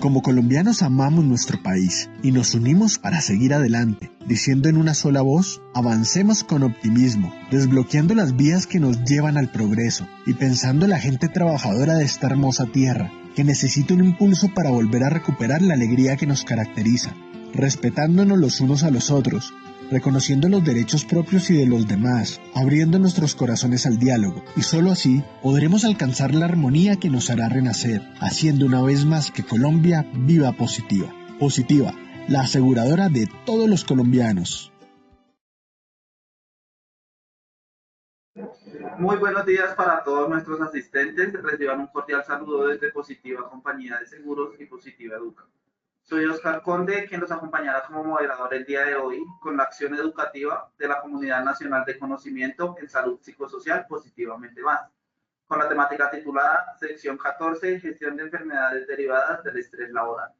Como colombianos amamos nuestro país y nos unimos para seguir adelante, diciendo en una sola voz, avancemos con optimismo, desbloqueando las vías que nos llevan al progreso y pensando en la gente trabajadora de esta hermosa tierra, que necesita un impulso para volver a recuperar la alegría que nos caracteriza, respetándonos los unos a los otros, reconociendo los derechos propios y de los demás, abriendo nuestros corazones al diálogo, y solo así podremos alcanzar la armonía que nos hará renacer, haciendo una vez más que Colombia viva positiva. Positiva, la aseguradora de todos los colombianos. Muy buenos días para todos nuestros asistentes. Reciban un cordial saludo desde Positiva Compañía de Seguros y Positiva Educa. Soy Oscar Conde, quien los acompañará como moderador el día de hoy con la acción educativa de la Comunidad Nacional de Conocimiento en Salud Psicosocial Positivamente Más, con la temática titulada Sección 14, Gestión de Enfermedades Derivadas del Estrés Laboral.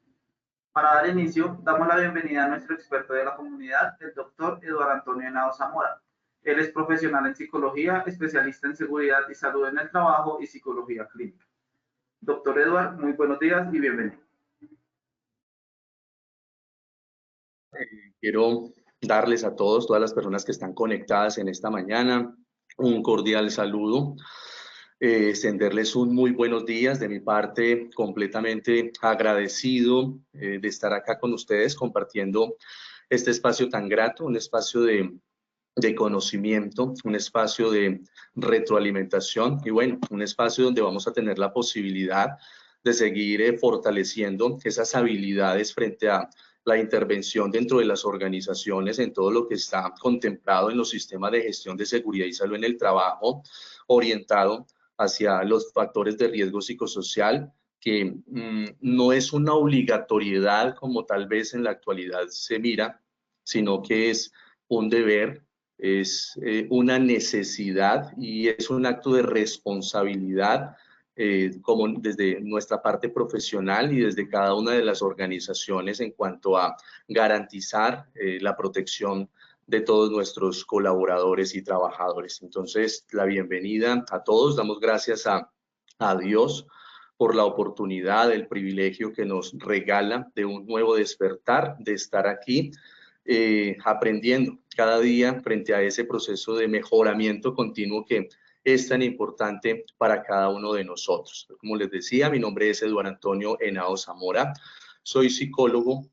Para dar inicio, damos la bienvenida a nuestro experto de la comunidad, el doctor Eduardo Antonio Henao Zamora. Él es profesional en psicología, especialista en seguridad y salud en el trabajo y psicología clínica. Doctor Eduardo, muy buenos días y bienvenido. Quiero darles a todas las personas que están conectadas en esta mañana, un cordial saludo, extenderles un muy buenos días de mi parte, completamente agradecido de estar acá con ustedes compartiendo este espacio tan grato, un espacio de conocimiento, un espacio de retroalimentación y bueno, un espacio donde vamos a tener la posibilidad de seguir fortaleciendo esas habilidades frente a la intervención dentro de las organizaciones en todo lo que está contemplado en los sistemas de gestión de seguridad y salud en el trabajo, orientado hacia los factores de riesgo psicosocial, que no es una obligatoriedad como tal vez en la actualidad se mira, sino que es un deber, es una necesidad y es un acto de responsabilidad como desde nuestra parte profesional y desde cada una de las organizaciones en cuanto a garantizar la protección de todos nuestros colaboradores y trabajadores. Entonces, la bienvenida a todos, damos gracias a Dios por la oportunidad, el privilegio que nos regala de un nuevo despertar, de estar aquí aprendiendo cada día frente a ese proceso de mejoramiento continuo que es tan importante para cada uno de nosotros. Como les decía, mi nombre es Eduardo Antonio Henao Zamora, soy psicólogo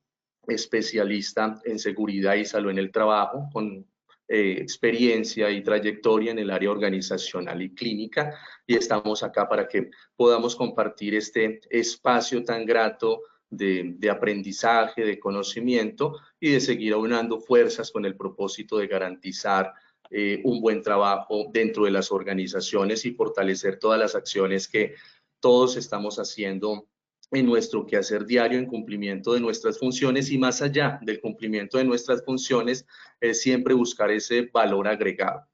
especialista en seguridad y salud en el trabajo, con experiencia y trayectoria en el área organizacional y clínica, y estamos acá para que podamos compartir este espacio tan grato de aprendizaje, de conocimiento y de seguir aunando fuerzas con el propósito de garantizar un buen trabajo dentro de las organizaciones y fortalecer todas las acciones que todos estamos haciendo en nuestro quehacer diario en cumplimiento de nuestras funciones y más allá del cumplimiento de nuestras funciones es siempre buscar ese valor agregado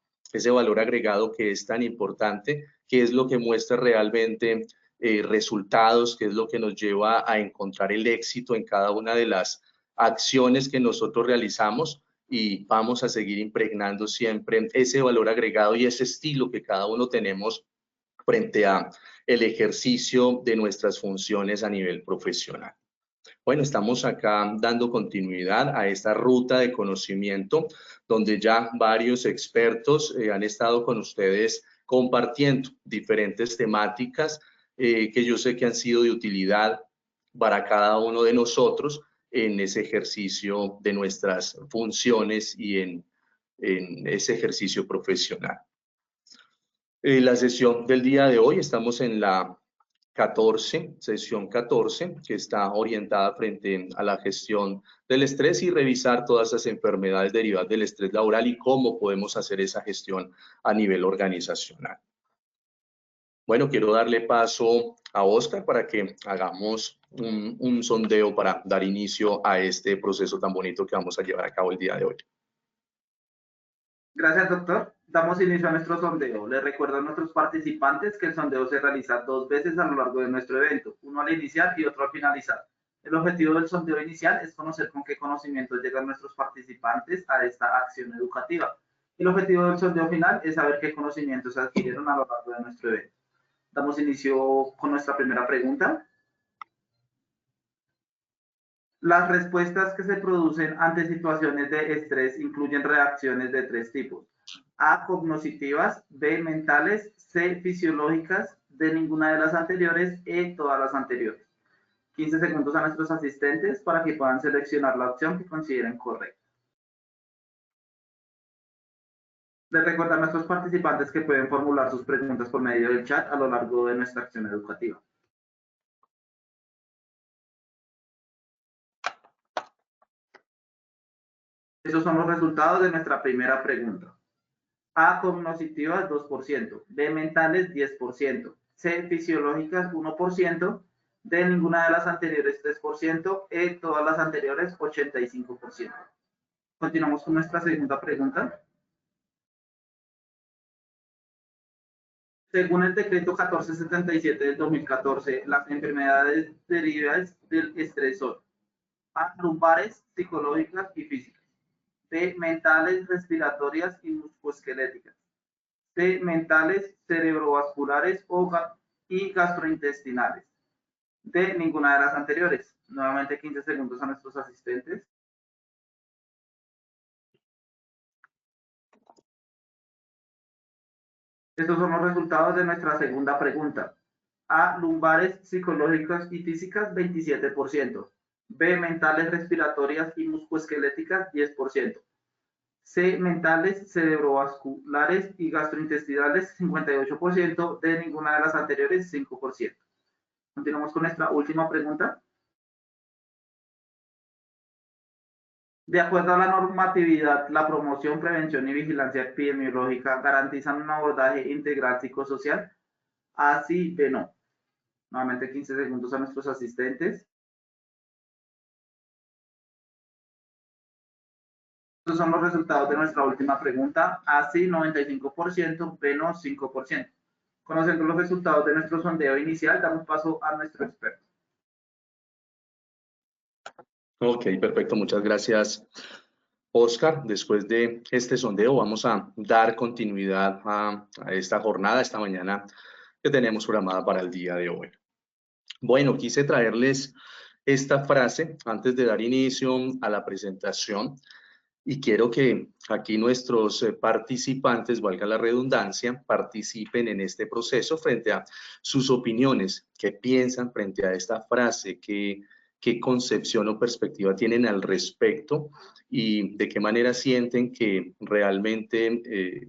que es tan importante, que es lo que muestra realmente resultados, que es lo que nos lleva a encontrar el éxito en cada una de las acciones que nosotros realizamos y vamos a seguir impregnando siempre ese valor agregado y ese estilo que cada uno tenemos frente a el ejercicio de nuestras funciones a nivel profesional. Bueno, estamos acá dando continuidad a esta ruta de conocimiento donde ya varios expertos han estado con ustedes compartiendo diferentes temáticas que yo sé que han sido de utilidad para cada uno de nosotros en ese ejercicio de nuestras funciones y en ese ejercicio profesional. La sesión del día de hoy, estamos en la sesión 14, que está orientada frente a la gestión del estrés y revisar todas esas enfermedades derivadas del estrés laboral y cómo podemos hacer esa gestión a nivel organizacional. Bueno, quiero darle paso a Oscar para que hagamos un sondeo para dar inicio a este proceso tan bonito que vamos a llevar a cabo el día de hoy. Gracias, doctor. Damos inicio a nuestro sondeo. Les recuerdo a nuestros participantes que el sondeo se realiza 2 veces a lo largo de nuestro evento, uno al iniciar y otro al finalizar. El objetivo del sondeo inicial es conocer con qué conocimientos llegan nuestros participantes a esta acción educativa. El objetivo del sondeo final es saber qué conocimientos adquirieron a lo largo de nuestro evento. Damos inicio con nuestra primera pregunta. Las respuestas que se producen ante situaciones de estrés incluyen reacciones de 3 tipos. A, cognitivas, B, mentales, C, fisiológicas, D, ninguna de las anteriores, E, todas las anteriores. 15 segundos a nuestros asistentes para que puedan seleccionar la opción que consideren correcta. Les recuerdo a nuestros participantes que pueden formular sus preguntas por medio del chat a lo largo de nuestra acción educativa. Esos son los resultados de nuestra primera pregunta. A, cognitivas 2%, B, mentales 10%, C, fisiológicas 1%, D, ninguna de las anteriores 3%, E, todas las anteriores 85%. Continuamos con nuestra segunda pregunta. Según el decreto 1477 del 2014, las enfermedades derivadas del estrés son A, lumbares, psicológicas y físicas. B, mentales, respiratorias y musculoesqueléticas. C, mentales, cerebrovasculares y gastrointestinales. D, ninguna de las anteriores. Nuevamente 15 segundos a nuestros asistentes. Estos son los resultados de nuestra segunda pregunta. A, lumbares, psicológicas y físicas, 27%. B, mentales, respiratorias y musculoesqueléticas, 10%. C, mentales, cerebrovasculares y gastrointestinales, 58%. D, ninguna de las anteriores, 5%. Continuamos con nuestra última pregunta. De acuerdo a la normatividad, la promoción, prevención y vigilancia epidemiológica garantizan un abordaje integral psicosocial. A, sí, B, no. Nuevamente 15 segundos a nuestros asistentes. Estos son los resultados de nuestra última pregunta. A, sí, 95%, B, no, 5%. Conociendo los resultados de nuestro sondeo inicial, damos paso a nuestro experto. Ok, perfecto. Muchas gracias, Oscar. Después de este sondeo vamos a dar continuidad a esta jornada, esta mañana que tenemos programada para el día de hoy. Bueno, quise traerles esta frase antes de dar inicio a la presentación y quiero que aquí nuestros participantes, valga la redundancia, participen en este proceso frente a sus opiniones, qué piensan frente a esta frase, qué concepción o perspectiva tienen al respecto y de qué manera sienten que realmente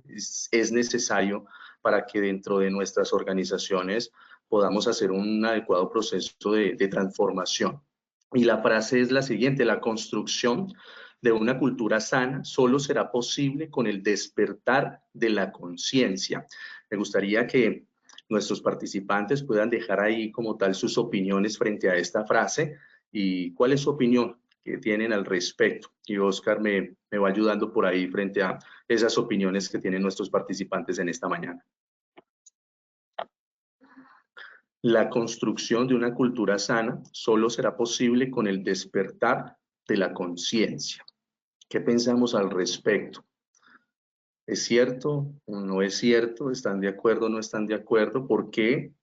es necesario para que dentro de nuestras organizaciones podamos hacer un adecuado proceso de transformación. Y la frase es la siguiente: la construcción de una cultura sana solo será posible con el despertar de la conciencia. Me gustaría que nuestros participantes puedan dejar ahí como tal sus opiniones frente a esta frase y cuál es su opinión que tienen al respecto. Y Oscar me va ayudando por ahí frente a esas opiniones que tienen nuestros participantes en esta mañana. La construcción de una cultura sana solo será posible con el despertar de la conciencia. ¿Qué pensamos al respecto? ¿Es cierto o no es cierto? ¿Están de acuerdo o no están de acuerdo? ¿Por qué?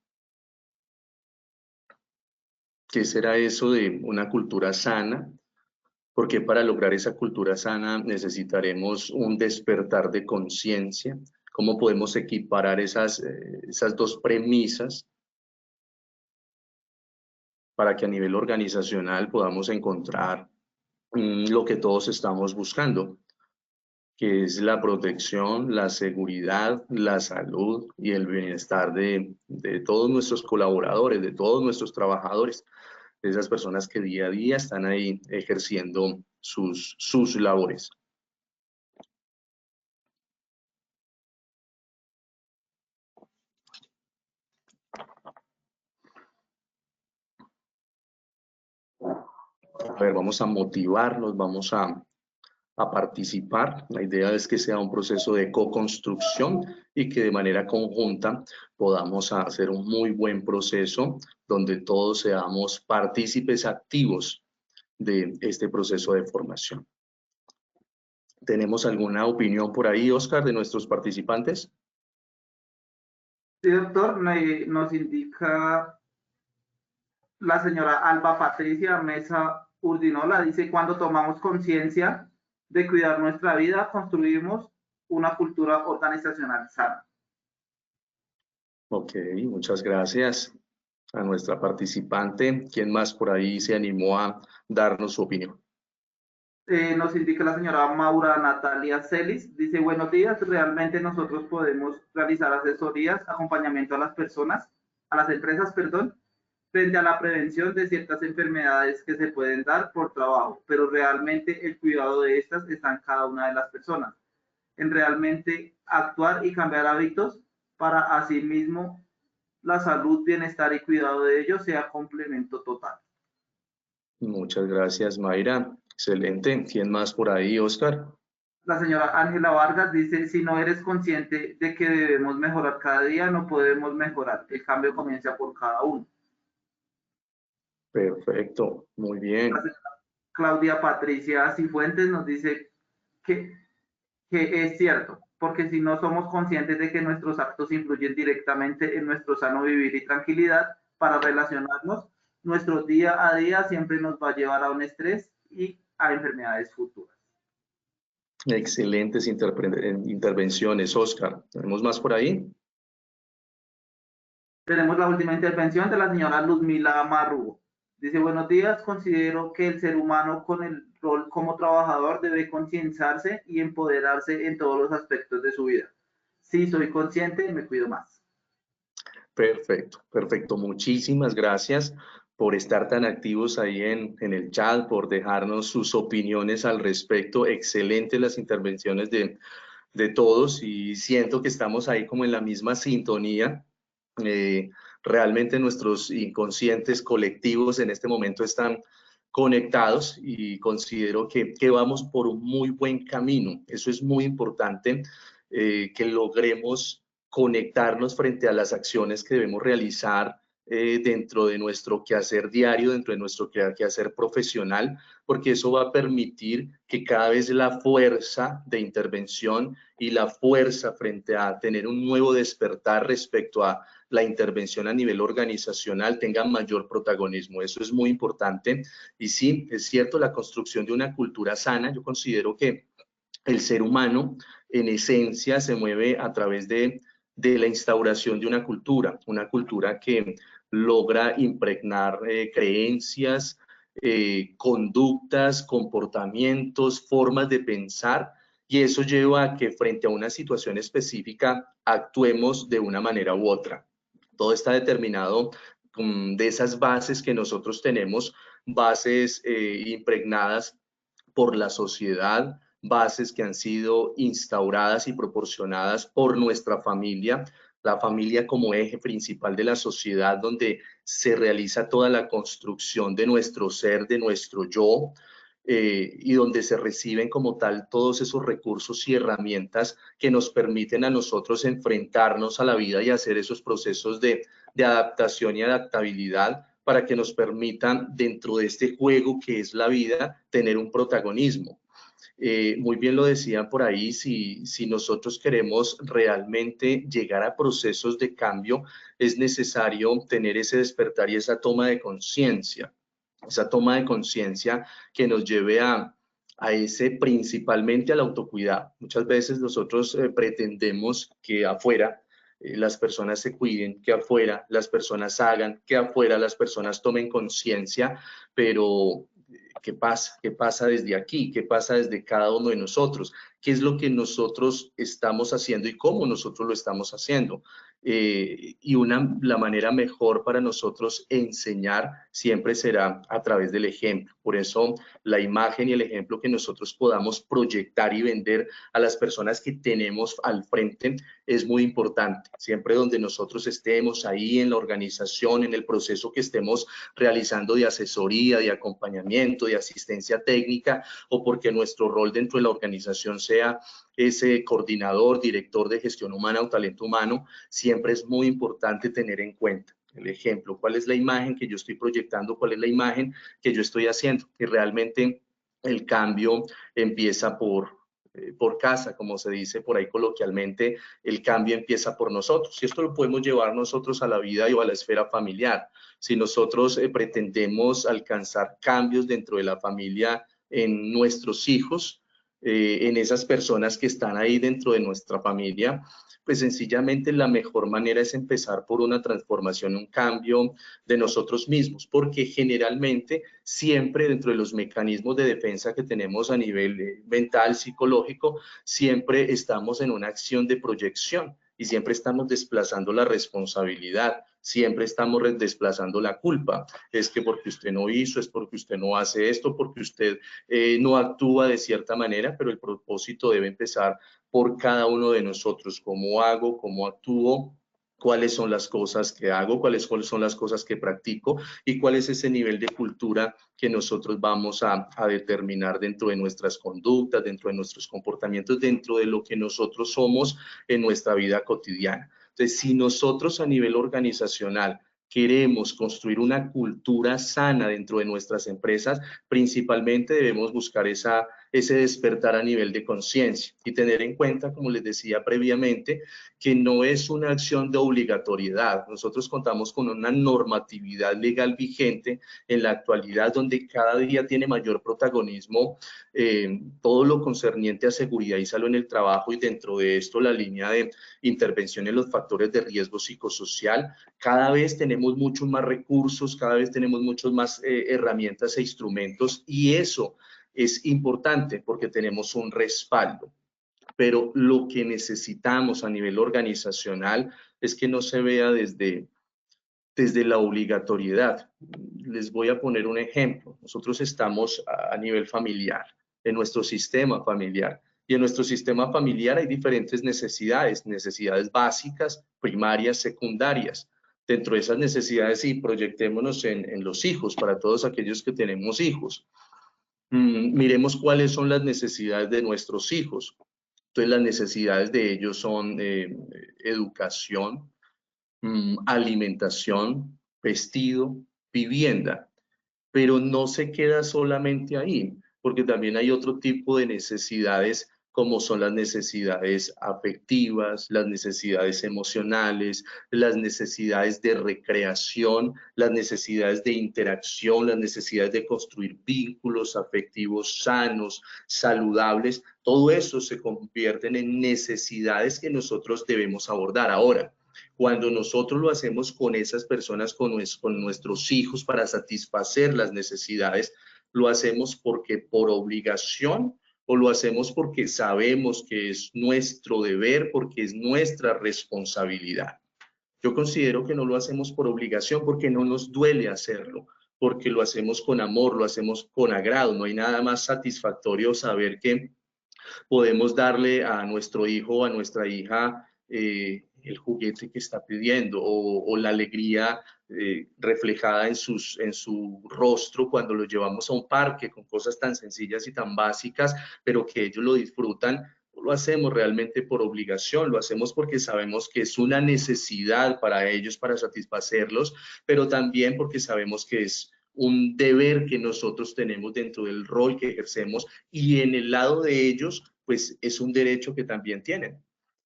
¿Qué será eso de una cultura sana? Porque para lograr esa cultura sana necesitaremos un despertar de conciencia. ¿Cómo podemos equiparar esas dos premisas para que a nivel organizacional podamos encontrar lo que todos estamos buscando, que es la protección, la seguridad, la salud y el bienestar de todos nuestros colaboradores, de todos nuestros trabajadores, de esas personas que día a día están ahí ejerciendo sus labores? A ver, vamos a motivarnos, vamos a participar. La idea es que sea un proceso de co-construcción y que de manera conjunta podamos hacer un muy buen proceso donde todos seamos partícipes activos de este proceso de formación. ¿Tenemos alguna opinión por ahí, Oscar, de nuestros participantes? Sí, doctor, nos indica la señora Alba Patricia Mesa Urdinola dice, cuando tomamos conciencia de cuidar nuestra vida, construimos una cultura organizacional sana. Ok, muchas gracias a nuestra participante. ¿Quién más por ahí se animó a darnos su opinión? Nos indica la señora Maura Natalia Celis, dice, buenos días, realmente nosotros podemos realizar asesorías, acompañamiento a las personas, a las empresas, perdón, frente a la prevención de ciertas enfermedades que se pueden dar por trabajo, pero realmente el cuidado de estas está en cada una de las personas, en realmente actuar y cambiar hábitos para asimismo la salud, bienestar y cuidado de ellos sea complemento total. Muchas gracias, Mayra. Excelente. ¿Quién más por ahí, Oscar? La señora Ángela Vargas dice, si no eres consciente de que debemos mejorar cada día, no podemos mejorar. El cambio comienza por cada uno. Perfecto, muy La bien. señora Claudia Patricia Cifuentes nos dice que, que es cierto, porque si no somos conscientes de que nuestros actos influyen directamente en nuestro sano vivir y tranquilidad para relacionarnos, nuestro día a día siempre nos va a llevar a un estrés y a enfermedades futuras. Excelentes intervenciones, Oscar. ¿Tenemos más por ahí? Tenemos la última intervención de la señora Luzmila Marrugo. Dice, buenos días, considero que el ser humano con el rol como trabajador debe concienciarse y empoderarse en todos los aspectos de su vida. Si soy consciente, me cuido más. Perfecto, perfecto. Muchísimas gracias por estar tan activos ahí en el chat, por dejarnos sus opiniones al respecto. Excelentes las intervenciones de todos y siento que estamos ahí como en la misma sintonía. Eh, Realmente nuestros inconscientes colectivos en este momento están conectados y considero que vamos por un muy buen camino. Eso es muy importante, que logremos conectarnos frente a las acciones que debemos realizar dentro de nuestro quehacer diario, dentro de nuestro quehacer profesional, porque eso va a permitir que cada vez la fuerza de intervención y la fuerza frente a tener un nuevo despertar respecto a la intervención a nivel organizacional tenga mayor protagonismo. Eso es muy importante. Y sí, es cierto, la construcción de una cultura sana, yo considero que el ser humano en esencia se mueve a través de la instauración de una cultura que logra impregnar creencias, conductas, comportamientos, formas de pensar, y eso lleva a que frente a una situación específica actuemos de una manera u otra. Todo está determinado de esas bases que nosotros tenemos, bases impregnadas por la sociedad, bases que han sido instauradas y proporcionadas por nuestra familia, la familia como eje principal de la sociedad donde se realiza toda la construcción de nuestro ser, de nuestro yo, y donde se reciben como tal todos esos recursos y herramientas que nos permiten a nosotros enfrentarnos a la vida y hacer esos procesos de adaptación y adaptabilidad para que nos permitan dentro de este juego que es la vida tener un protagonismo. Muy bien lo decían por ahí, si nosotros queremos realmente llegar a procesos de cambio, es necesario tener ese despertar y esa toma de conciencia que nos lleve a ese principalmente al autocuidado. Muchas veces nosotros pretendemos que afuera las personas se cuiden, que afuera las personas hagan, que afuera las personas tomen conciencia, pero ¿qué pasa? ¿Qué pasa desde aquí? ¿Qué pasa desde cada uno de nosotros? ¿Qué es lo que nosotros estamos haciendo y cómo nosotros lo estamos haciendo? La manera mejor para nosotros enseñar siempre será a través del ejemplo. Por eso la imagen y el ejemplo que nosotros podamos proyectar y vender a las personas que tenemos al frente es muy importante. Siempre donde nosotros estemos ahí en la organización, en el proceso que estemos realizando de asesoría, de acompañamiento, de asistencia técnica, o porque nuestro rol dentro de la organización sea ese coordinador, director de gestión humana o talento humano, siempre es muy importante tener en cuenta el ejemplo, cuál es la imagen que yo estoy proyectando, cuál es la imagen que yo estoy haciendo, y realmente el cambio empieza por casa, como se dice por ahí coloquialmente, el cambio empieza por nosotros. Y esto lo podemos llevar nosotros a la vida y a la esfera familiar. Si nosotros pretendemos alcanzar cambios dentro de la familia en nuestros hijos, en esas personas que están ahí dentro de nuestra familia, pues sencillamente la mejor manera es empezar por una transformación, un cambio de nosotros mismos, porque generalmente siempre dentro de los mecanismos de defensa que tenemos a nivel mental, psicológico, siempre estamos en una acción de proyección y siempre estamos desplazando la responsabilidad, siempre estamos desplazando la culpa. Es que porque usted no hizo, es porque usted no hace esto, porque usted no actúa de cierta manera, pero el propósito debe empezar por cada uno de nosotros. ¿Cómo hago? ¿Cómo actúo? ¿Cuáles son las cosas que hago? ¿Cuáles son las cosas que practico? ¿Y cuál es ese nivel de cultura que nosotros vamos a determinar dentro de nuestras conductas, dentro de nuestros comportamientos, dentro de lo que nosotros somos en nuestra vida cotidiana? Entonces, si nosotros a nivel organizacional queremos construir una cultura sana dentro de nuestras empresas, principalmente debemos buscar ese despertar a nivel de conciencia y tener en cuenta, como les decía previamente, que no es una acción de obligatoriedad. Nosotros contamos con una normatividad legal vigente en la actualidad donde cada día tiene mayor protagonismo todo lo concerniente a seguridad y salud en el trabajo, y dentro de esto la línea de intervención en los factores de riesgo psicosocial. Cada vez tenemos muchos más recursos, cada vez tenemos muchas más herramientas e instrumentos, y eso es importante porque tenemos un respaldo. Pero lo que necesitamos a nivel organizacional es que no se vea desde la obligatoriedad. Les voy a poner un ejemplo. Nosotros estamos a nivel familiar, en nuestro sistema familiar. Y en nuestro sistema familiar hay diferentes necesidades, necesidades básicas, primarias, secundarias. Dentro de esas necesidades, y proyectémonos en los hijos, para todos aquellos que tenemos hijos. Miremos cuáles son las necesidades de nuestros hijos. Entonces, las necesidades de ellos son educación, alimentación, vestido, vivienda, pero no se queda solamente ahí, porque también hay otro tipo de necesidades, como son las necesidades afectivas, las necesidades emocionales, las necesidades de recreación, las necesidades de interacción, las necesidades de construir vínculos afectivos sanos, saludables. Todo eso se convierten en necesidades que nosotros debemos abordar. Ahora, cuando nosotros lo hacemos con esas personas, con nuestros hijos, para satisfacer las necesidades, lo hacemos porque por obligación, o lo hacemos porque sabemos que es nuestro deber, porque es nuestra responsabilidad. Yo considero que no lo hacemos por obligación, porque no nos duele hacerlo, porque lo hacemos con amor, lo hacemos con agrado. No hay nada más satisfactorio saber que podemos darle a nuestro hijo o a nuestra hija el juguete que está pidiendo, o la alegría reflejada en su rostro cuando lo llevamos a un parque con cosas tan sencillas y tan básicas, pero que ellos lo disfrutan. No lo hacemos realmente por obligación, lo hacemos porque sabemos que es una necesidad para ellos, para satisfacerlos, pero también porque sabemos que es un deber que nosotros tenemos dentro del rol que ejercemos, y en el lado de ellos, pues es un derecho que también tienen.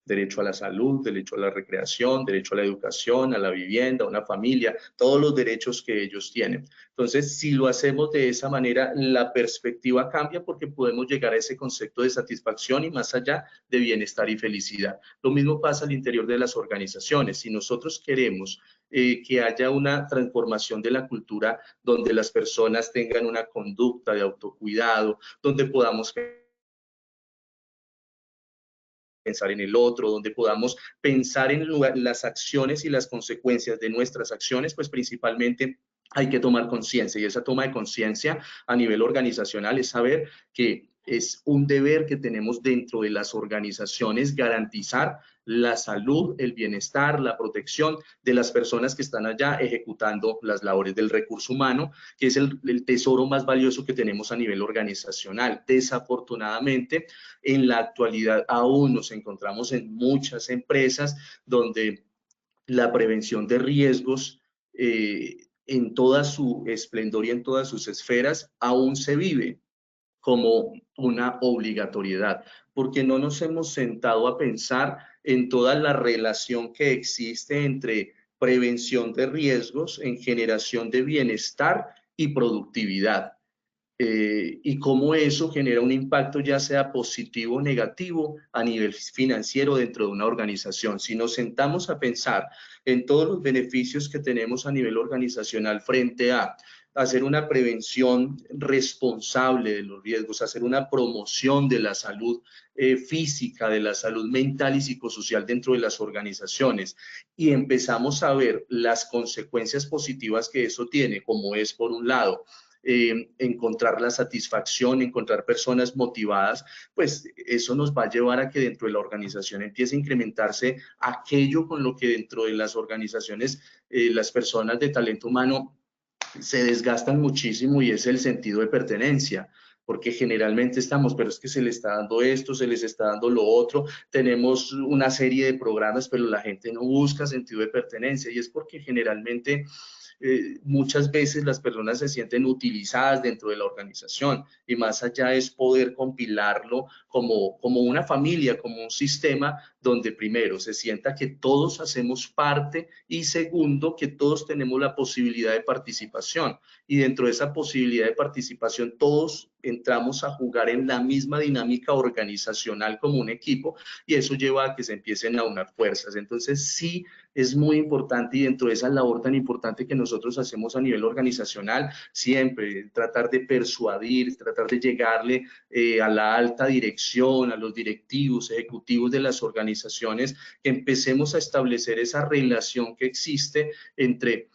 Derecho a la salud, derecho a la recreación, derecho a la educación, a la vivienda, a una familia, todos los derechos que ellos tienen. Entonces, si lo hacemos de esa manera, la perspectiva cambia, porque podemos llegar a ese concepto de satisfacción y más allá de bienestar y felicidad. Lo mismo pasa al interior de las organizaciones. Si nosotros queremos que haya una transformación de la cultura donde las personas tengan una conducta de autocuidado, donde podamos pensar en el otro, donde podamos pensar en las acciones y las consecuencias de nuestras acciones, pues principalmente hay que tomar conciencia, y esa toma de conciencia a nivel organizacional es saber que es un deber que tenemos dentro de las organizaciones garantizar la salud, el bienestar, la protección de las personas que están allá ejecutando las labores del recurso humano, que es el tesoro más valioso que tenemos a nivel organizacional. Desafortunadamente, en la actualidad aún nos encontramos en muchas empresas donde la prevención de riesgos en toda su esplendor y en todas sus esferas aún se vive como una obligatoriedad, porque no nos hemos sentado a pensar en toda la relación que existe entre prevención de riesgos, en generación de bienestar y productividad. Y cómo eso genera un impacto ya sea positivo o negativo a nivel financiero dentro de una organización. Si nos sentamos a pensar en todos los beneficios que tenemos a nivel organizacional frente a hacer una prevención responsable de los riesgos, hacer una promoción de la salud física, de la salud mental y psicosocial dentro de las organizaciones, y empezamos a ver las consecuencias positivas que eso tiene, como es por un lado, encontrar la satisfacción, encontrar personas motivadas, pues eso nos va a llevar a que dentro de la organización empiece a incrementarse aquello con lo que dentro de las organizaciones las personas de talento humano se desgastan muchísimo, y es el sentido de pertenencia. Porque generalmente estamos, pero es que se le está dando esto, se les está dando lo otro, tenemos una serie de programas, pero la gente no busca sentido de pertenencia, y es porque generalmente muchas veces las personas se sienten utilizadas dentro de la organización, y más allá es poder compilarlo como una familia, como un sistema donde primero se sienta que todos hacemos parte, y segundo, que todos tenemos la posibilidad de participación, y dentro de esa posibilidad de participación todos entramos a jugar en la misma dinámica organizacional como un equipo, y eso lleva a que se empiecen a unar fuerzas. Entonces sí, es muy importante, y dentro de esa labor tan importante que nosotros hacemos a nivel organizacional, siempre tratar de persuadir, tratar de llegarle a la alta dirección, a los directivos, ejecutivos de las organizaciones, que empecemos a establecer esa relación que existe entre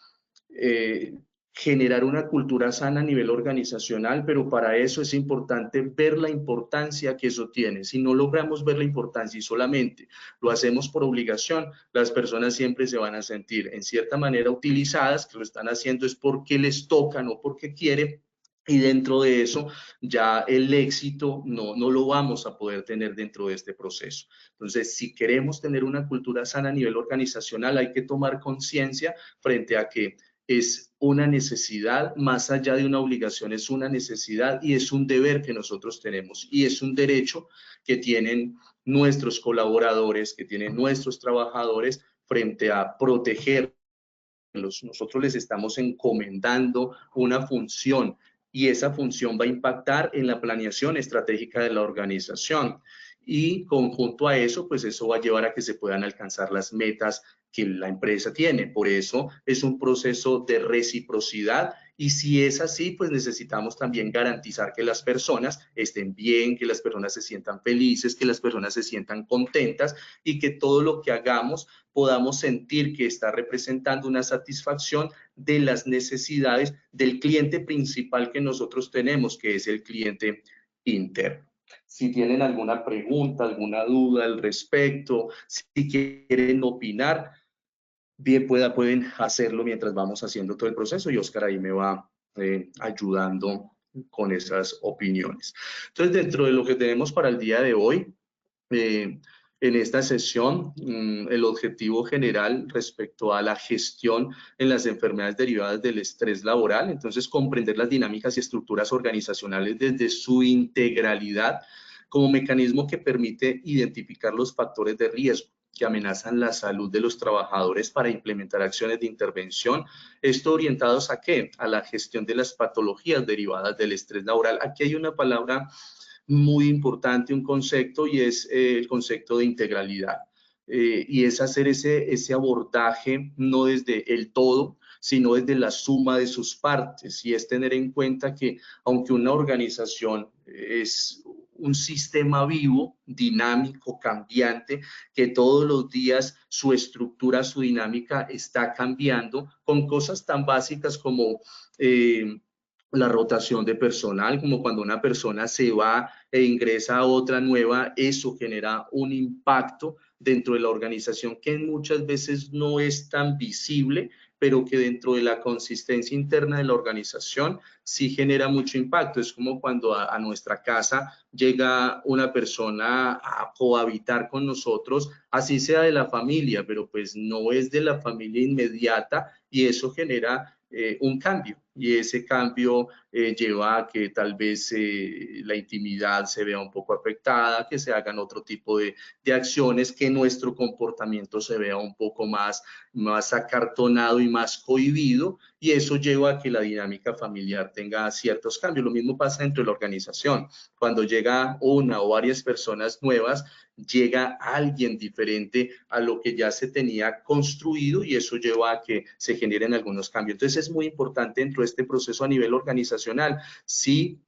generar una cultura sana a nivel organizacional, pero para eso es importante ver la importancia que eso tiene. Si no logramos ver la importancia y solamente lo hacemos por obligación, las personas siempre se van a sentir en cierta manera utilizadas, que lo están haciendo es porque les toca, no porque quieren, y dentro de eso ya el éxito no lo vamos a poder tener dentro de este proceso. Entonces, si queremos tener una cultura sana a nivel organizacional, hay que tomar conciencia frente a que es una necesidad, más allá de una obligación, es una necesidad y es un deber que nosotros tenemos, y es un derecho que tienen nuestros colaboradores, que tienen nuestros trabajadores frente a protegerlos. Nosotros les estamos encomendando una función, y esa función va a impactar en la planeación estratégica de la organización. Y conjunto a eso, pues eso va a llevar a que se puedan alcanzar las metas que la empresa tiene. Por eso es un proceso de reciprocidad, y si es así, pues necesitamos también garantizar que las personas estén bien, que las personas se sientan felices, que las personas se sientan contentas, y que todo lo que hagamos podamos sentir que está representando una satisfacción de las necesidades del cliente principal que nosotros tenemos, que es el cliente interno. Si tienen alguna pregunta, alguna duda al respecto, si quieren opinar, bien pueden hacerlo mientras vamos haciendo todo el proceso, y Oscar ahí me va ayudando con esas opiniones. Entonces, dentro de lo que tenemos para el día de hoy, en esta sesión, el objetivo general respecto a la gestión en las enfermedades derivadas del estrés laboral, entonces comprender las dinámicas y estructuras organizacionales desde su integralidad como mecanismo que permite identificar los factores de riesgo que amenazan la salud de los trabajadores para implementar acciones de intervención. Esto orientados ¿a qué? A la gestión de las patologías derivadas del estrés laboral. Aquí hay una palabra muy importante, un concepto, y es el concepto de integralidad. Y es hacer ese abordaje no desde el todo, sino desde la suma de sus partes, y es tener en cuenta que aunque una organización es un sistema vivo, dinámico, cambiante, que todos los días su estructura, su dinámica está cambiando, con cosas tan básicas como la rotación de personal, como cuando una persona se va e ingresa a otra nueva, eso genera un impacto dentro de la organización que muchas veces no es tan visible, pero que dentro de la consistencia interna de la organización sí genera mucho impacto. Es como cuando a nuestra casa llega una persona a cohabitar con nosotros, así sea de la familia, pero pues no es de la familia inmediata, y eso genera un cambio. y ese cambio lleva a que tal vez la intimidad se vea un poco afectada, que se hagan otro tipo de acciones, que nuestro comportamiento se vea un poco más acartonado y más cohibido, y eso lleva a que la dinámica familiar tenga ciertos cambios. Lo mismo pasa dentro de la organización. Cuando llega una o varias personas nuevas, llega alguien diferente a lo que ya se tenía construido, y eso lleva a que se generen algunos cambios. Entonces es muy importante dentro de este proceso a nivel organizacional, sí,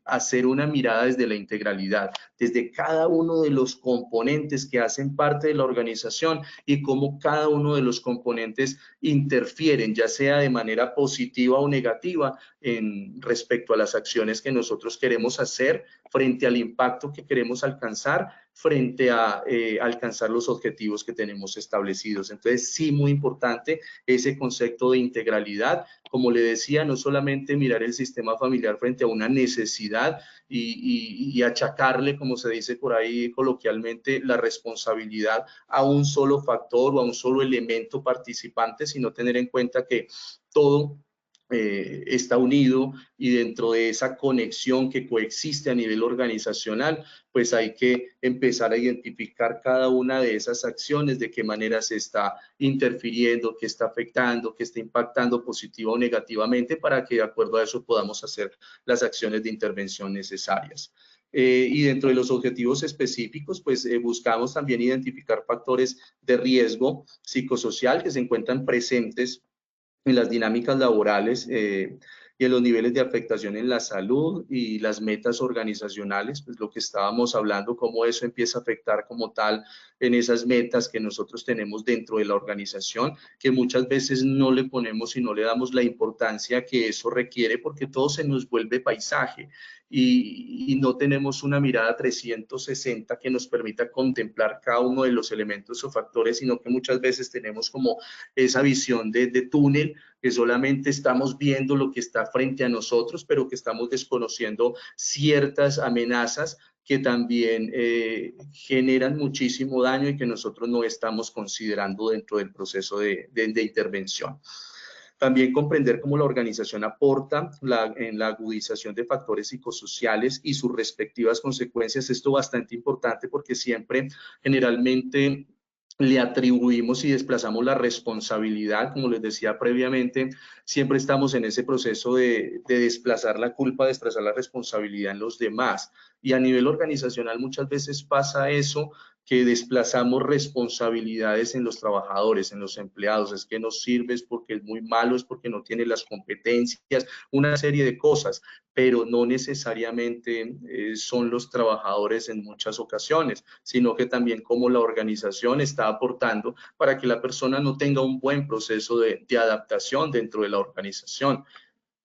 hacer una mirada desde la integralidad, desde cada uno de los componentes que hacen parte de la organización y cómo cada uno de los componentes interfieren, ya sea de manera positiva o negativa, en respecto a las acciones que nosotros queremos hacer, frente al impacto que queremos alcanzar, frente a alcanzar los objetivos que tenemos establecidos. Entonces, sí, muy importante ese concepto de integralidad. Como le decía, no solamente mirar el sistema familiar frente a una necesidad y achacarle, como se dice por ahí coloquialmente, la responsabilidad a un solo factor o a un solo elemento participante, sino tener en cuenta que todo está unido, y dentro de esa conexión que coexiste a nivel organizacional, pues hay que empezar a identificar cada una de esas acciones, de qué manera se está interfiriendo, qué está afectando, qué está impactando positiva o negativamente, para que de acuerdo a eso podamos hacer las acciones de intervención necesarias. Y dentro de los objetivos específicos, pues buscamos también identificar factores de riesgo psicosocial que se encuentran presentes en las dinámicas laborales y en los niveles de afectación en la salud y las metas organizacionales, pues lo que estábamos hablando, cómo eso empieza a afectar como tal en esas metas que nosotros tenemos dentro de la organización, que muchas veces no le ponemos y no le damos la importancia que eso requiere, porque todo se nos vuelve paisaje y no tenemos una mirada 360 que nos permita contemplar cada uno de los elementos o factores, sino que muchas veces tenemos como esa visión de túnel, que solamente estamos viendo lo que está frente a nosotros, pero que estamos desconociendo ciertas amenazas que también generan muchísimo daño y que nosotros no estamos considerando dentro del proceso de intervención. También comprender cómo la organización aporta en la agudización de factores psicosociales y sus respectivas consecuencias. Esto es bastante importante porque siempre, generalmente, le atribuimos y desplazamos la responsabilidad, como les decía previamente, siempre estamos en ese proceso de desplazar la culpa, desplazar la responsabilidad en los demás. Y a nivel organizacional muchas veces pasa eso, que desplazamos responsabilidades en los trabajadores, en los empleados. Es que no sirve, es porque es muy malo, es porque no tiene las competencias, una serie de cosas, pero no necesariamente son los trabajadores en muchas ocasiones, sino que también cómo la organización está aportando para que la persona no tenga un buen proceso de adaptación dentro de la organización.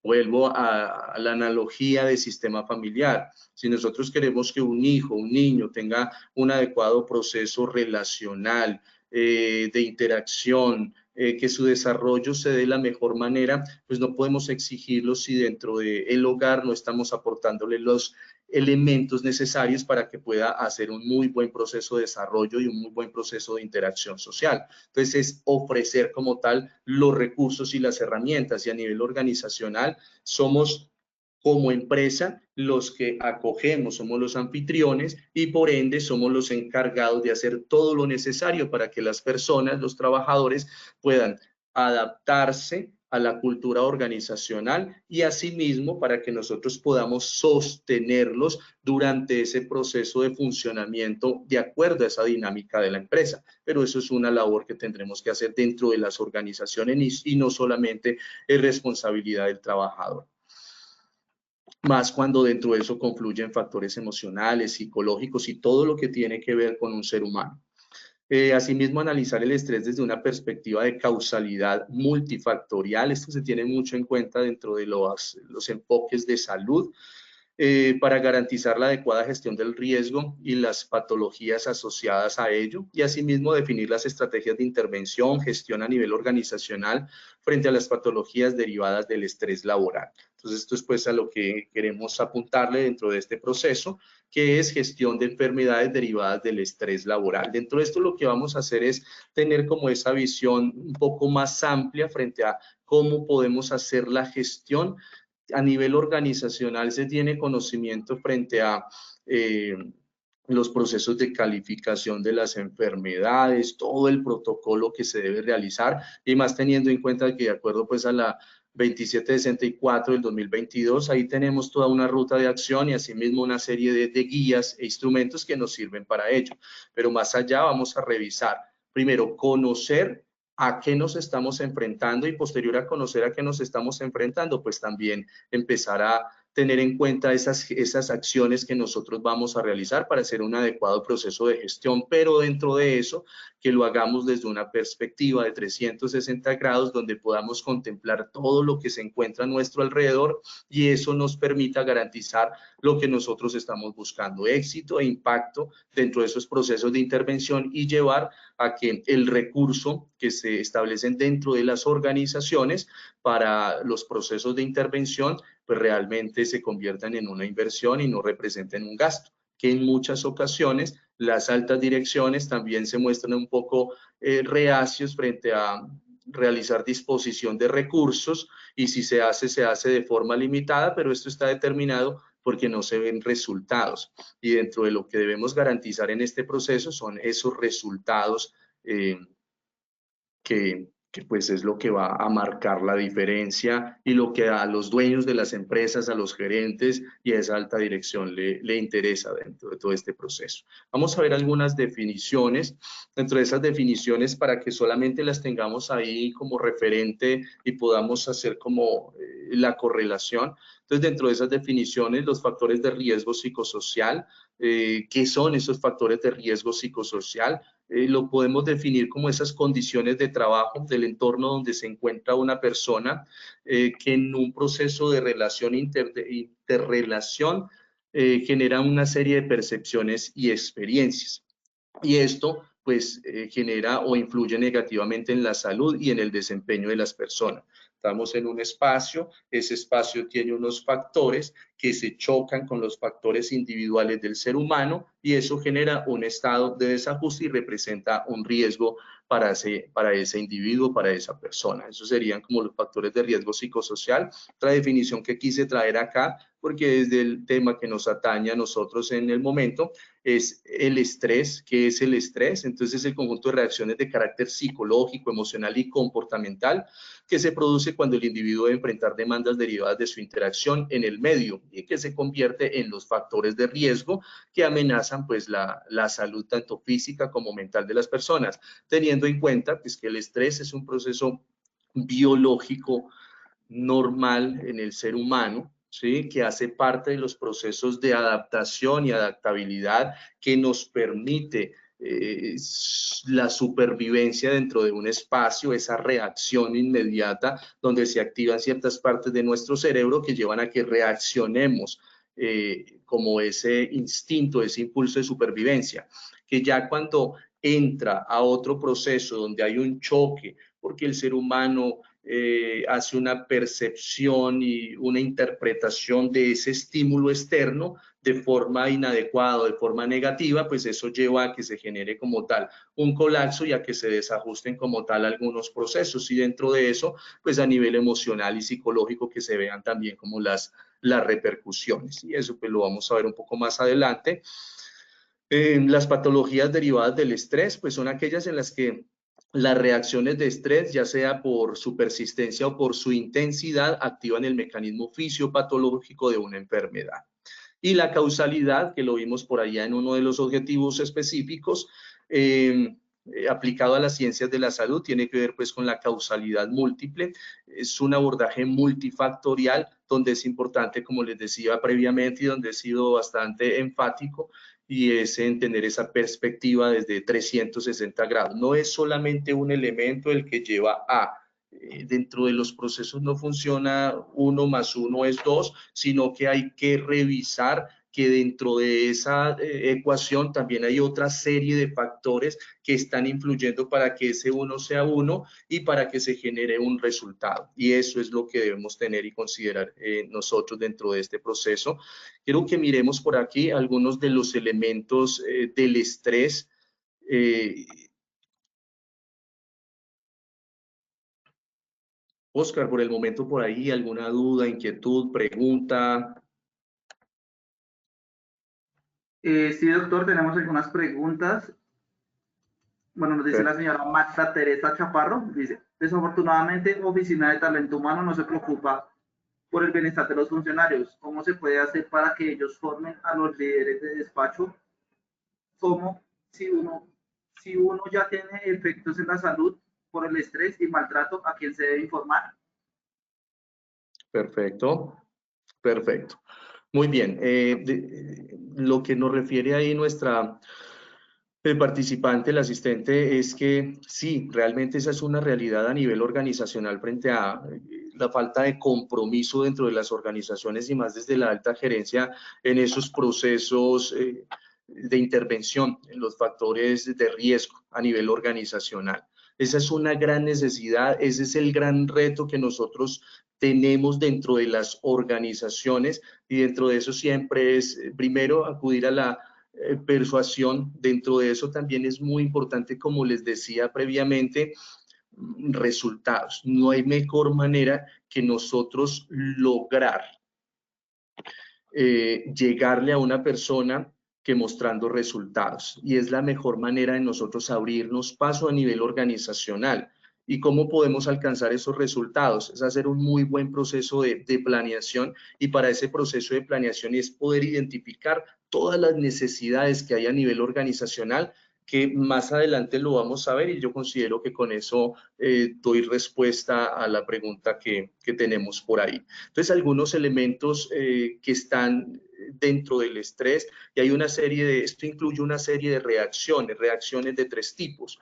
Vuelvo a la analogía de sistema familiar. Si nosotros queremos que un hijo, un niño tenga un adecuado proceso relacional, de interacción, que su desarrollo se dé de la mejor manera, pues no podemos exigirlo si dentro del hogar no estamos aportándole los elementos necesarios para que pueda hacer un muy buen proceso de desarrollo y un muy buen proceso de interacción social. Entonces es ofrecer como tal los recursos y las herramientas, y a nivel organizacional somos como empresa los que acogemos, somos los anfitriones, y por ende somos los encargados de hacer todo lo necesario para que las personas, los trabajadores, puedan adaptarse a la cultura organizacional, y asimismo para que nosotros podamos sostenerlos durante ese proceso de funcionamiento de acuerdo a esa dinámica de la empresa. Pero eso es una labor que tendremos que hacer dentro de las organizaciones, y no solamente es responsabilidad del trabajador. Más cuando dentro de eso confluyen factores emocionales, psicológicos y todo lo que tiene que ver con un ser humano. Asimismo, analizar el estrés desde una perspectiva de causalidad multifactorial. Esto se tiene mucho en cuenta dentro de los enfoques de salud, para garantizar la adecuada gestión del riesgo y las patologías asociadas a ello, y asimismo definir las estrategias de intervención, gestión a nivel organizacional frente a las patologías derivadas del estrés laboral. Entonces, esto es pues a lo que queremos apuntarle dentro de este proceso, que es gestión de enfermedades derivadas del estrés laboral. Dentro de esto lo que vamos a hacer es tener como esa visión un poco más amplia frente a cómo podemos hacer la gestión. A nivel organizacional se tiene conocimiento frente a los procesos de calificación de las enfermedades, todo el protocolo que se debe realizar, y más teniendo en cuenta que de acuerdo pues a la 2764 del 2022, ahí tenemos toda una ruta de acción y asimismo una serie de guías e instrumentos que nos sirven para ello. Pero más allá vamos a revisar, primero, conocer a qué nos estamos enfrentando, y posterior a conocer a qué nos estamos enfrentando, pues también empezar a tener en cuenta esas acciones que nosotros vamos a realizar para hacer un adecuado proceso de gestión, pero dentro de eso, que lo hagamos desde una perspectiva de 360 grados, donde podamos contemplar todo lo que se encuentra a nuestro alrededor, y eso nos permita garantizar lo que nosotros estamos buscando: éxito e impacto dentro de esos procesos de intervención, y llevar a que el recurso que se establecen dentro de las organizaciones para los procesos de intervención pues realmente se conviertan en una inversión y no representen un gasto, que en muchas ocasiones las altas direcciones también se muestran un poco reacios frente a realizar disposición de recursos, y si se hace de forma limitada, pero esto está determinado porque no se ven resultados, y dentro de lo que debemos garantizar en este proceso son esos resultados que pues es lo que va a marcar la diferencia, y lo que a los dueños de las empresas, a los gerentes y a esa alta dirección le interesa dentro de todo este proceso. Vamos a ver algunas definiciones. Dentro de esas definiciones, para que solamente las tengamos ahí como referente y podamos hacer como la correlación. Entonces, dentro de esas definiciones, los factores de riesgo psicosocial, ¿qué son esos factores de riesgo psicosocial? Lo podemos definir como esas condiciones de trabajo del entorno donde se encuentra una persona que en un proceso de relación interrelación genera una serie de percepciones y experiencias. Y esto pues genera o influye negativamente en la salud y en el desempeño de las personas. Estamos en un espacio, ese espacio tiene unos factores que se chocan con los factores individuales del ser humano, y eso genera un estado de desajuste y representa un riesgo para ese individuo, para esa persona. Esos serían como los factores de riesgo psicosocial. Otra definición que quise traer acá, porque desde el tema que nos atañe a nosotros en el momento, es el estrés. ¿Qué es el estrés? Entonces, es el conjunto de reacciones de carácter psicológico, emocional y comportamental que se produce cuando el individuo debe enfrentar demandas derivadas de su interacción en el medio, y que se convierte en los factores de riesgo que amenazan pues la salud tanto física como mental de las personas, teniendo en cuenta pues que el estrés es un proceso biológico normal en el ser humano, ¿sí? Que hace parte de los procesos de adaptación y adaptabilidad que nos permite la supervivencia dentro de un espacio, esa reacción inmediata donde se activan ciertas partes de nuestro cerebro que llevan a que reaccionemos como ese instinto, ese impulso de supervivencia, que ya cuando entra a otro proceso donde hay un choque, porque el ser humano hace una percepción y una interpretación de ese estímulo externo de forma inadecuada, de forma negativa, pues eso lleva a que se genere como tal un colapso y a que se desajusten como tal algunos procesos, y dentro de eso, pues a nivel emocional y psicológico que se vean también como las repercusiones, y eso pues lo vamos a ver un poco más adelante. Las patologías derivadas del estrés, pues son aquellas en las que las reacciones de estrés, ya sea por su persistencia o por su intensidad, activan el mecanismo fisiopatológico de una enfermedad. Y la causalidad, que lo vimos por allá en uno de los objetivos específicos, aplicado a las ciencias de la salud, tiene que ver pues con la causalidad múltiple. Es un abordaje multifactorial donde es importante, como les decía previamente y donde he sido bastante enfático, y es entender esa perspectiva desde 360 grados. No es solamente un elemento el que lleva a dentro de los procesos no funciona 1 más 1 es 2, sino que hay que revisar que dentro de esa ecuación también hay otra serie de factores que están influyendo para que ese uno sea uno y para que se genere un resultado. Y eso es lo que debemos tener y considerar nosotros dentro de este proceso. Quiero que miremos por aquí algunos de los elementos del estrés. Oscar, por el momento por ahí, ¿alguna duda, inquietud, pregunta? Sí, doctor, tenemos algunas preguntas. Bueno, nos dice la señora Marta Teresa Chaparro, dice, desafortunadamente, Oficina de Talento Humano no se preocupa por el bienestar de los funcionarios. ¿Cómo se puede hacer para que ellos formen a los líderes de despacho? ¿Cómo si uno ya tiene efectos en la salud por el estrés y maltrato, a quién se debe informar? Perfecto, perfecto. Muy bien. Lo que nos refiere ahí nuestra participante, el asistente, es que sí, realmente esa es una realidad a nivel organizacional frente a la falta de compromiso dentro de las organizaciones y más desde la alta gerencia en esos procesos de intervención en los factores de riesgo a nivel organizacional. Esa es una gran necesidad, ese es el gran reto que nosotros tenemos dentro de las organizaciones y dentro de eso siempre es primero acudir a la persuasión. Dentro de eso también es muy importante, como les decía previamente, resultados. No hay mejor manera que nosotros lograr llegarle a una persona que mostrando resultados. Y es la mejor manera de nosotros abrirnos paso a nivel organizacional. ¿Y cómo podemos alcanzar esos resultados? Es hacer un muy buen proceso de planeación, y para ese proceso de planeación es poder identificar todas las necesidades que hay a nivel organizacional, que más adelante lo vamos a ver, y yo considero que con eso doy respuesta a la pregunta que tenemos por ahí. Entonces, algunos elementos que están dentro del estrés, y hay una serie de, esto incluye una serie de reacciones de 3 tipos.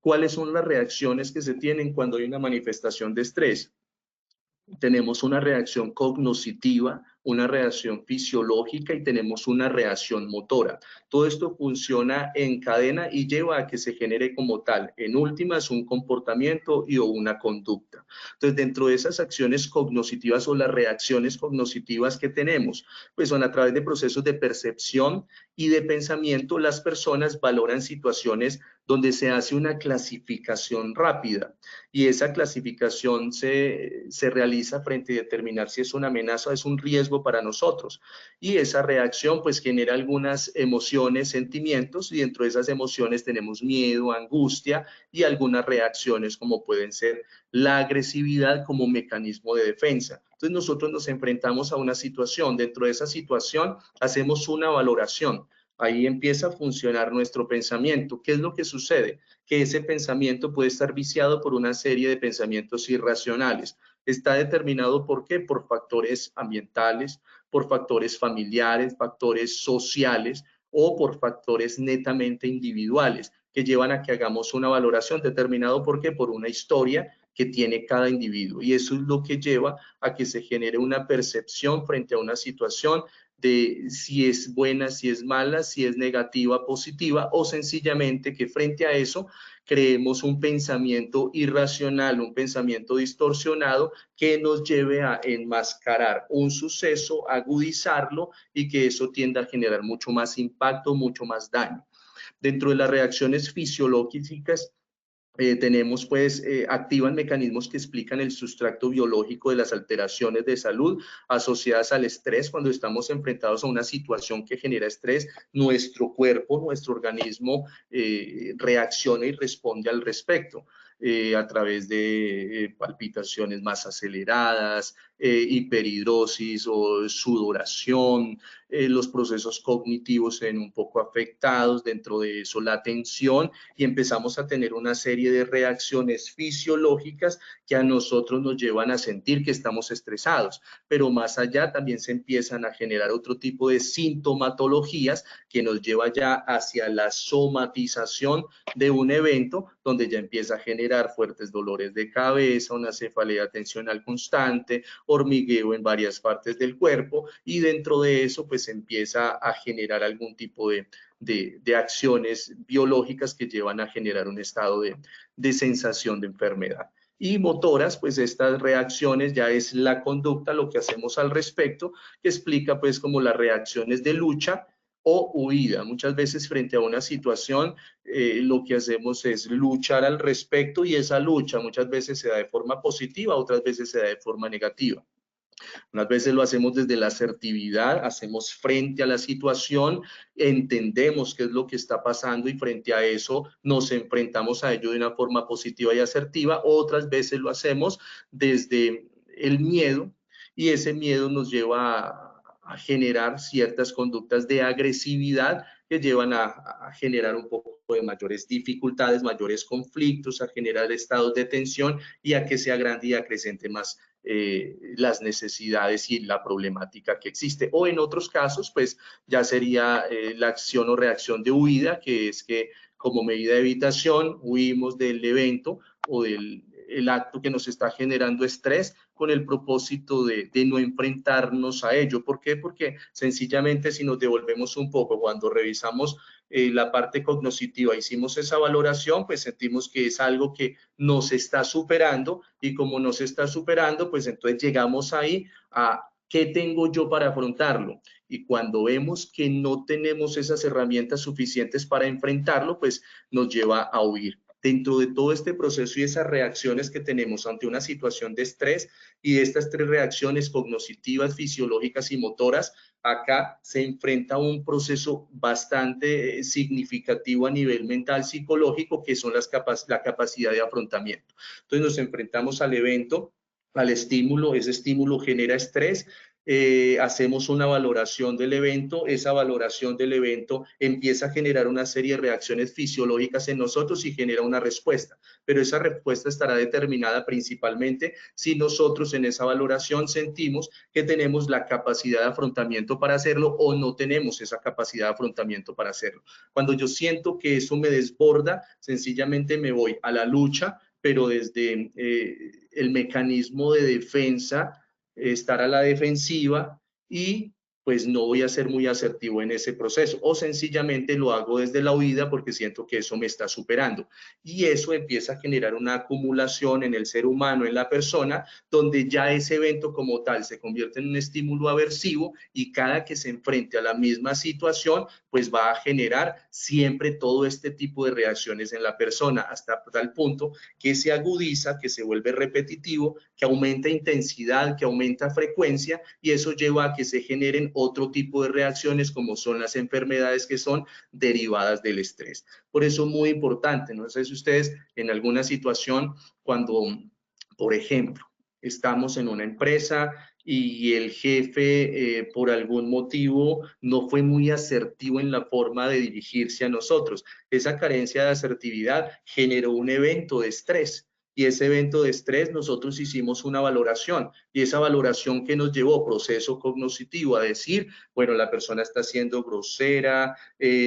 ¿Cuáles son las reacciones que se tienen cuando hay una manifestación de estrés? Tenemos una reacción cognitiva, una reacción fisiológica y tenemos una reacción motora. Todo esto funciona en cadena y lleva a que se genere como tal, en últimas, un comportamiento y o una conducta. Entonces, dentro de esas acciones cognitivas o las reacciones cognitivas que tenemos, pues son a través de procesos de percepción y de pensamiento. Las personas valoran situaciones donde se hace una clasificación rápida, y esa clasificación se realiza frente a determinar si es una amenaza o es un riesgo para nosotros. Y esa reacción pues genera algunas emociones, sentimientos, y dentro de esas emociones tenemos miedo, angustia y algunas reacciones como pueden ser la agresividad como mecanismo de defensa. Entonces nosotros nos enfrentamos a una situación, dentro de esa situación hacemos una valoración. Ahí empieza a funcionar nuestro pensamiento. ¿Qué es lo que sucede? Que ese pensamiento puede estar viciado por una serie de pensamientos irracionales. Está determinado ¿por qué? Por factores ambientales, por factores familiares, factores sociales o por factores netamente individuales que llevan a que hagamos una valoración determinado ¿por qué? Por una historia que tiene cada individuo, y eso es lo que lleva a que se genere una percepción frente a una situación de si es buena, si es mala, si es negativa, positiva, o sencillamente que frente a eso creemos un pensamiento irracional, un pensamiento distorsionado que nos lleve a enmascarar un suceso, agudizarlo, y que eso tienda a generar mucho más impacto, mucho más daño. Dentro de las reacciones fisiológicas, tenemos pues activan mecanismos que explican el sustrato biológico de las alteraciones de salud asociadas al estrés. Cuando estamos enfrentados a una situación que genera estrés, nuestro cuerpo, nuestro organismo reacciona y responde al respecto. A través de palpitaciones más aceleradas, hiperhidrosis o sudoración, los procesos cognitivos se ven un poco afectados, dentro de eso la atención, y empezamos a tener una serie de reacciones fisiológicas que a nosotros nos llevan a sentir que estamos estresados, pero más allá también se empiezan a generar otro tipo de sintomatologías que nos lleva ya hacia la somatización de un evento, donde ya empieza a generar fuertes dolores de cabeza, una cefalea tensional constante, hormigueo en varias partes del cuerpo, y dentro de eso pues empieza a generar algún tipo de acciones biológicas que llevan a generar un estado de sensación de enfermedad. Y motoras, pues estas reacciones ya es la conducta, lo que hacemos al respecto, que explica pues como las reacciones de lucha o huida. Muchas veces frente a una situación lo que hacemos es luchar al respecto, y esa lucha muchas veces se da de forma positiva, otras veces se da de forma negativa. Unas veces lo hacemos desde la asertividad, hacemos frente a la situación, entendemos qué es lo que está pasando y frente a eso nos enfrentamos a ello de una forma positiva y asertiva. Otras veces lo hacemos desde el miedo, y ese miedo nos lleva a generar ciertas conductas de agresividad que llevan a generar un poco de mayores dificultades, mayores conflictos, a generar estados de tensión y a que se agrande y acrecente más las necesidades y la problemática que existe. O en otros casos, pues ya sería la acción o reacción de huida, que es que como medida de evitación huimos del evento o del acto que nos está generando estrés, con el propósito de no enfrentarnos a ello. ¿Por qué? Porque sencillamente si nos devolvemos un poco, cuando revisamos la parte cognoscitiva, hicimos esa valoración, pues sentimos que es algo que nos está superando, y como nos está superando, pues entonces llegamos ahí a ¿qué tengo yo para afrontarlo? Y cuando vemos que no tenemos esas herramientas suficientes para enfrentarlo, pues nos lleva a huir. Dentro de todo este proceso y esas reacciones que tenemos ante una situación de estrés, y de estas tres reacciones cognitivas, fisiológicas y motoras, acá se enfrenta a un proceso bastante significativo a nivel mental, psicológico, que son la capacidad de afrontamiento. Entonces nos enfrentamos al evento, al estímulo, ese estímulo genera estrés, hacemos una valoración del evento, esa valoración del evento empieza a generar una serie de reacciones fisiológicas en nosotros y genera una respuesta, pero esa respuesta estará determinada principalmente si nosotros en esa valoración sentimos que tenemos la capacidad de afrontamiento para hacerlo o no tenemos esa capacidad de afrontamiento para hacerlo. Cuando yo siento que eso me desborda, sencillamente me voy a la lucha, pero desde el mecanismo de defensa, estar a la defensiva, y pues no voy a ser muy asertivo en ese proceso, o sencillamente lo hago desde la huida porque siento que eso me está superando. Y eso empieza a generar una acumulación en el ser humano, en la persona, donde ya ese evento como tal se convierte en un estímulo aversivo, y cada que se enfrente a la misma situación, pues va a generar siempre todo este tipo de reacciones en la persona, hasta tal punto que se agudiza, que se vuelve repetitivo, que aumenta intensidad, que aumenta frecuencia, y eso lleva a que se generen otro tipo de reacciones, como son las enfermedades que son derivadas del estrés. Por eso muy importante, no sé si ustedes en alguna situación, cuando, por ejemplo, estamos en una empresa y el jefe por algún motivo no fue muy asertivo en la forma de dirigirse a nosotros, esa carencia de asertividad generó un evento de estrés. Y ese evento de estrés nosotros hicimos una valoración, y esa valoración que nos llevó proceso cognitivo a decir, bueno, la persona está siendo grosera,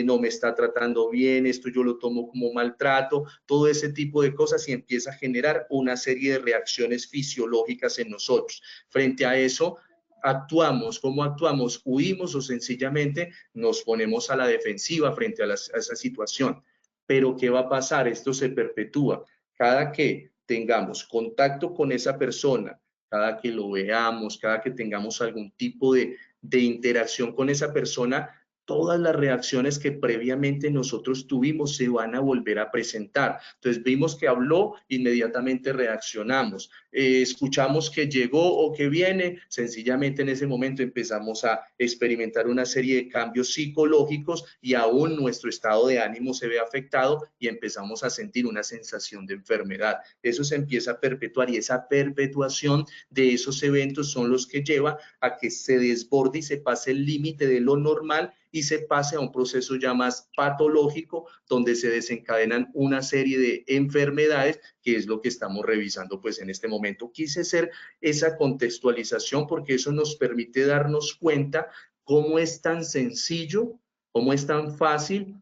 no me está tratando bien, esto yo lo tomo como maltrato, todo ese tipo de cosas, y empieza a generar una serie de reacciones fisiológicas en nosotros. Frente a eso, actuamos. ¿Cómo actuamos? Huimos o sencillamente nos ponemos a la defensiva frente a esa situación. Pero ¿qué va a pasar? Esto se perpetúa. Cada que tengamos contacto con esa persona, cada que lo veamos, cada que tengamos algún tipo de interacción con esa persona, todas las reacciones que previamente nosotros tuvimos se van a volver a presentar. Entonces vimos que habló, inmediatamente reaccionamos. Escuchamos que llegó o que viene, sencillamente en ese momento empezamos a experimentar una serie de cambios psicológicos, y aún nuestro estado de ánimo se ve afectado y empezamos a sentir una sensación de enfermedad. Eso se empieza a perpetuar, y esa perpetuación de esos eventos son los que lleva a que se desborde y se pase el límite de lo normal y se pase a un proceso ya más patológico, donde se desencadenan una serie de enfermedades, que es lo que estamos revisando pues en este momento. Quise hacer esa contextualización porque eso nos permite darnos cuenta cómo es tan sencillo, cómo es tan fácil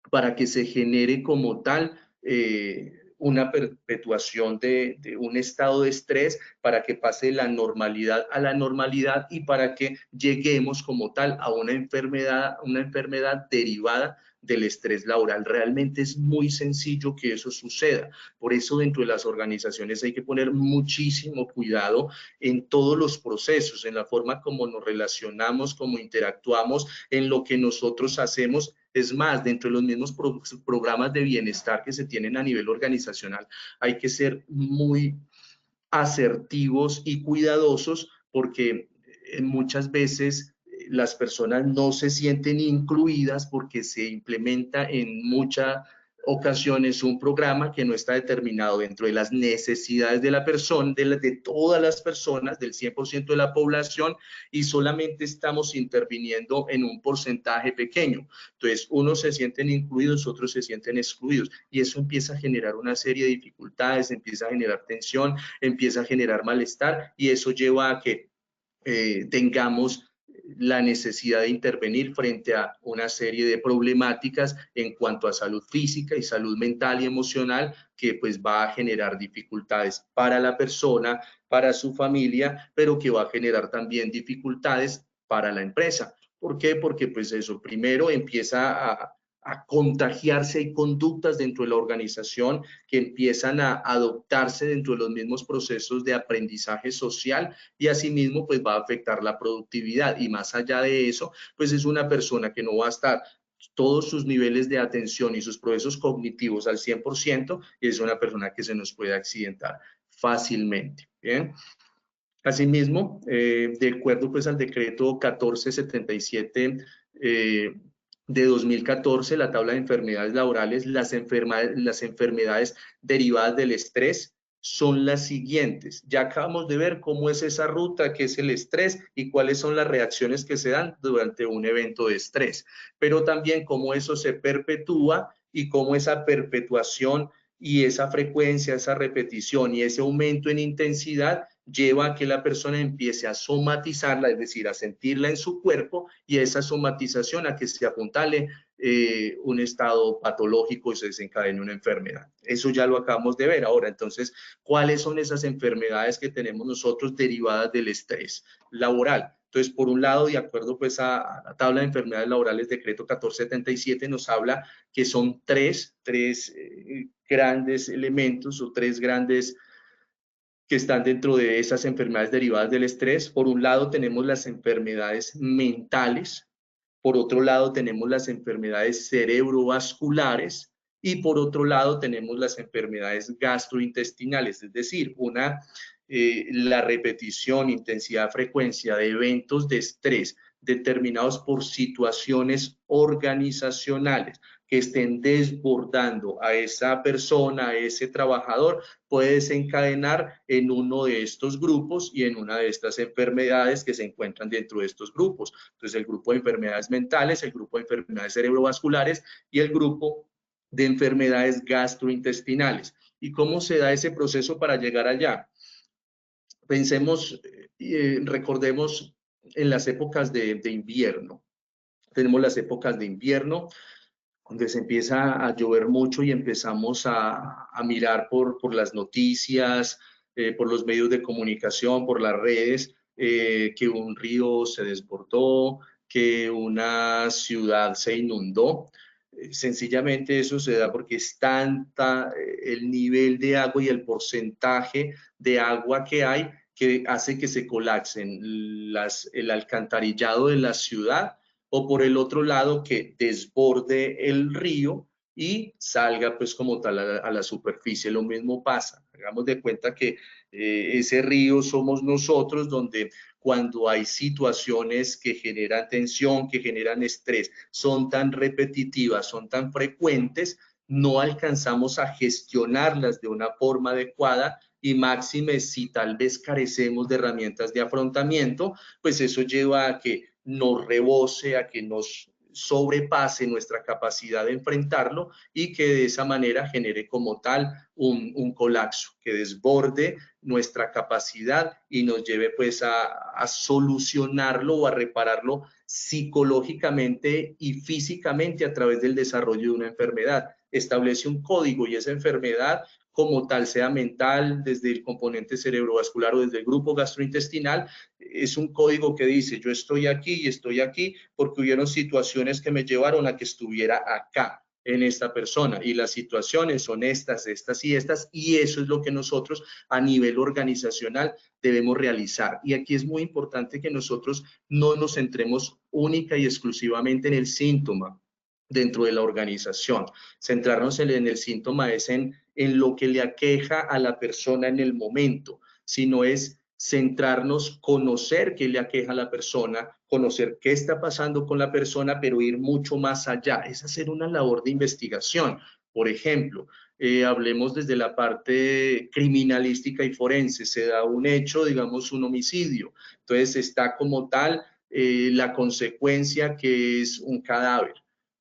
para que se genere como tal una perpetuación de un estado de estrés para que pase la normalidad a la normalidad y para que lleguemos como tal a una enfermedad derivada del estrés laboral. Realmente es muy sencillo que eso suceda. Por eso dentro de las organizaciones hay que poner muchísimo cuidado en todos los procesos, en la forma como nos relacionamos, cómo interactuamos, en lo que nosotros hacemos. Es más, dentro de los mismos programas de bienestar que se tienen a nivel organizacional, hay que ser muy asertivos y cuidadosos porque muchas veces las personas no se sienten incluidas porque se implementa en muchas ocasiones un programa que no está determinado dentro de las necesidades de la persona, de todas las personas, del 100% de la población, y solamente estamos interviniendo en un porcentaje pequeño. Entonces, unos se sienten incluidos, otros se sienten excluidos, y eso empieza a generar una serie de dificultades, empieza a generar tensión, empieza a generar malestar, y eso lleva a que tengamos la necesidad de intervenir frente a una serie de problemáticas en cuanto a salud física y salud mental y emocional que pues va a generar dificultades para la persona, para su familia, pero que va a generar también dificultades para la empresa. ¿Por qué? Porque pues eso primero empieza a contagiarse, hay conductas dentro de la organización que empiezan a adoptarse dentro de los mismos procesos de aprendizaje social y asimismo pues va a afectar la productividad, y más allá de eso pues es una persona que no va a estar todos sus niveles de atención y sus procesos cognitivos al 100%, y es una persona que se nos puede accidentar fácilmente. ¿Bien? Asimismo, de acuerdo pues al decreto 1477 de 2014, la tabla de enfermedades laborales, las enfermedades derivadas del estrés son las siguientes. Ya acabamos de ver cómo es esa ruta, qué es el estrés y cuáles son las reacciones que se dan durante un evento de estrés, pero también cómo eso se perpetúa y cómo esa perpetuación y esa frecuencia, esa repetición y ese aumento en intensidad lleva a que la persona empiece a somatizarla, es decir, a sentirla en su cuerpo, y esa somatización a que se apuntale un estado patológico y se desencadene una enfermedad. Eso ya lo acabamos de ver. Ahora, entonces, ¿cuáles son esas enfermedades que tenemos nosotros derivadas del estrés laboral? Entonces, por un lado, de acuerdo pues a la tabla de enfermedades laborales, decreto 1477 nos habla que son tres grandes elementos o tres grandes que están dentro de esas enfermedades derivadas del estrés. Por un lado tenemos las enfermedades mentales, por otro lado tenemos las enfermedades cerebrovasculares y por otro lado tenemos las enfermedades gastrointestinales, es decir, la repetición, intensidad, frecuencia de eventos de estrés determinados por situaciones organizacionales que estén desbordando a esa persona, a ese trabajador, puede desencadenar en uno de estos grupos y en una de estas enfermedades que se encuentran dentro de estos grupos. Entonces, el grupo de enfermedades mentales, el grupo de enfermedades cerebrovasculares y el grupo de enfermedades gastrointestinales. ¿Y cómo se da ese proceso para llegar allá? Pensemos, recordemos en las épocas de invierno. Tenemos las épocas de invierno, donde se empieza a llover mucho y empezamos a mirar por las noticias, por los medios de comunicación, por las redes, que un río se desbordó, que una ciudad se inundó. Sencillamente eso se da porque es tanta el nivel de agua y el porcentaje de agua que hay que hace que se colapsen el alcantarillado de la ciudad, o por el otro lado que desborde el río y salga pues como tal a la superficie. Lo mismo pasa, hagamos de cuenta que ese río somos nosotros, donde cuando hay situaciones que generan tensión, que generan estrés, son tan repetitivas, son tan frecuentes, no alcanzamos a gestionarlas de una forma adecuada, y máxime si tal vez carecemos de herramientas de afrontamiento, pues eso lleva a que nos rebose, a que nos sobrepase nuestra capacidad de enfrentarlo y que de esa manera genere como tal un colapso, que desborde nuestra capacidad y nos lleve pues a solucionarlo o a repararlo psicológicamente y físicamente a través del desarrollo de una enfermedad. Establece un código y esa enfermedad como tal, sea mental, desde el componente cerebrovascular o desde el grupo gastrointestinal, es un código que dice, yo estoy aquí y estoy aquí porque hubieron situaciones que me llevaron a que estuviera acá en esta persona, y las situaciones son estas, estas y estas, y eso es lo que nosotros a nivel organizacional debemos realizar. Y aquí es muy importante que nosotros no nos centremos única y exclusivamente en el síntoma dentro de la organización. Centrarnos en el síntoma es en lo que le aqueja a la persona en el momento, sino es centrarnos, conocer qué le aqueja a la persona, conocer qué está pasando con la persona, pero ir mucho más allá, es hacer una labor de investigación. Por ejemplo, hablemos desde la parte criminalística y forense, se da un hecho, digamos un homicidio, entonces está como tal la consecuencia que es un cadáver.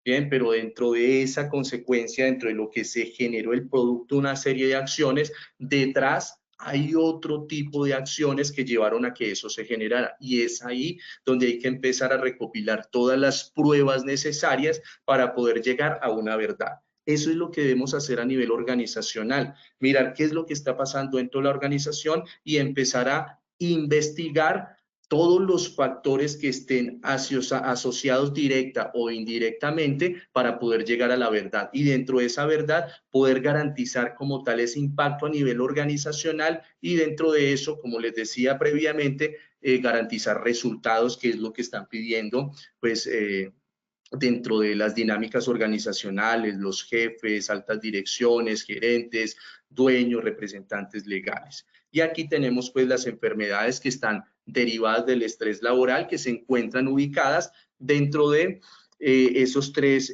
Bien, pero dentro de esa consecuencia, dentro de lo que se generó el producto, una serie de acciones, detrás hay otro tipo de acciones que llevaron a que eso se generara. Y es ahí donde hay que empezar a recopilar todas las pruebas necesarias para poder llegar a una verdad. Eso es lo que debemos hacer a nivel organizacional, mirar qué es lo que está pasando dentro de la organización y empezar a investigar todos los factores que estén asociados directa o indirectamente para poder llegar a la verdad, y dentro de esa verdad poder garantizar como tal ese impacto a nivel organizacional, y dentro de eso, como les decía previamente, garantizar resultados, que es lo que están pidiendo pues dentro de las dinámicas organizacionales, los jefes, altas direcciones, gerentes, dueños, representantes legales. Y aquí tenemos pues las enfermedades que están derivadas del estrés laboral, que se encuentran ubicadas dentro de esos tres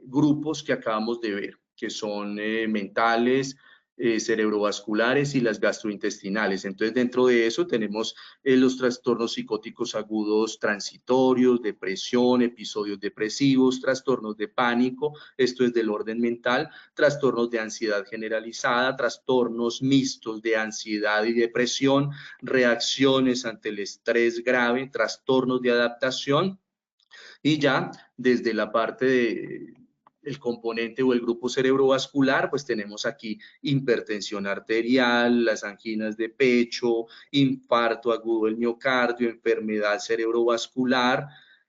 grupos que acabamos de ver, que son mentales, cerebrovasculares y las gastrointestinales. Entonces, dentro de eso tenemos los trastornos psicóticos agudos transitorios, depresión, episodios depresivos, trastornos de pánico, esto es del orden mental, trastornos de ansiedad generalizada, trastornos mixtos de ansiedad y depresión, reacciones ante el estrés grave, trastornos de adaptación. Y ya desde la parte de el componente o el grupo cerebrovascular, pues tenemos aquí hipertensión arterial, las anginas de pecho, infarto agudo del miocardio, enfermedad cerebrovascular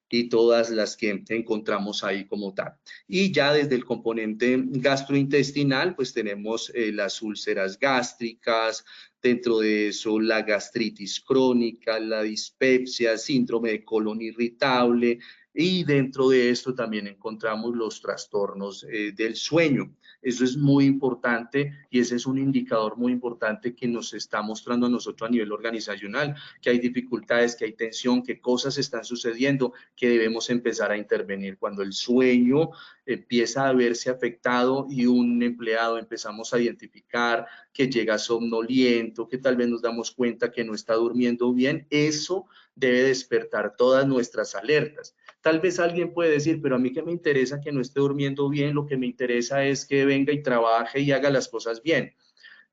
y todas las que encontramos ahí como tal. Y ya desde el componente gastrointestinal, pues tenemos las úlceras gástricas, dentro de eso la gastritis crónica, la dispepsia, síndrome de colon irritable, y dentro de esto también encontramos los trastornos del sueño. Eso es muy importante y ese es un indicador muy importante que nos está mostrando a nosotros a nivel organizacional, que hay dificultades, que hay tensión, que cosas están sucediendo, que debemos empezar a intervenir. Cuando el sueño empieza a verse afectado y un empleado empezamos a identificar que llega somnoliento, que tal vez nos damos cuenta que no está durmiendo bien, eso debe despertar todas nuestras alertas. Tal vez alguien puede decir, pero a mí que me interesa que no esté durmiendo bien, lo que me interesa es que venga y trabaje y haga las cosas bien.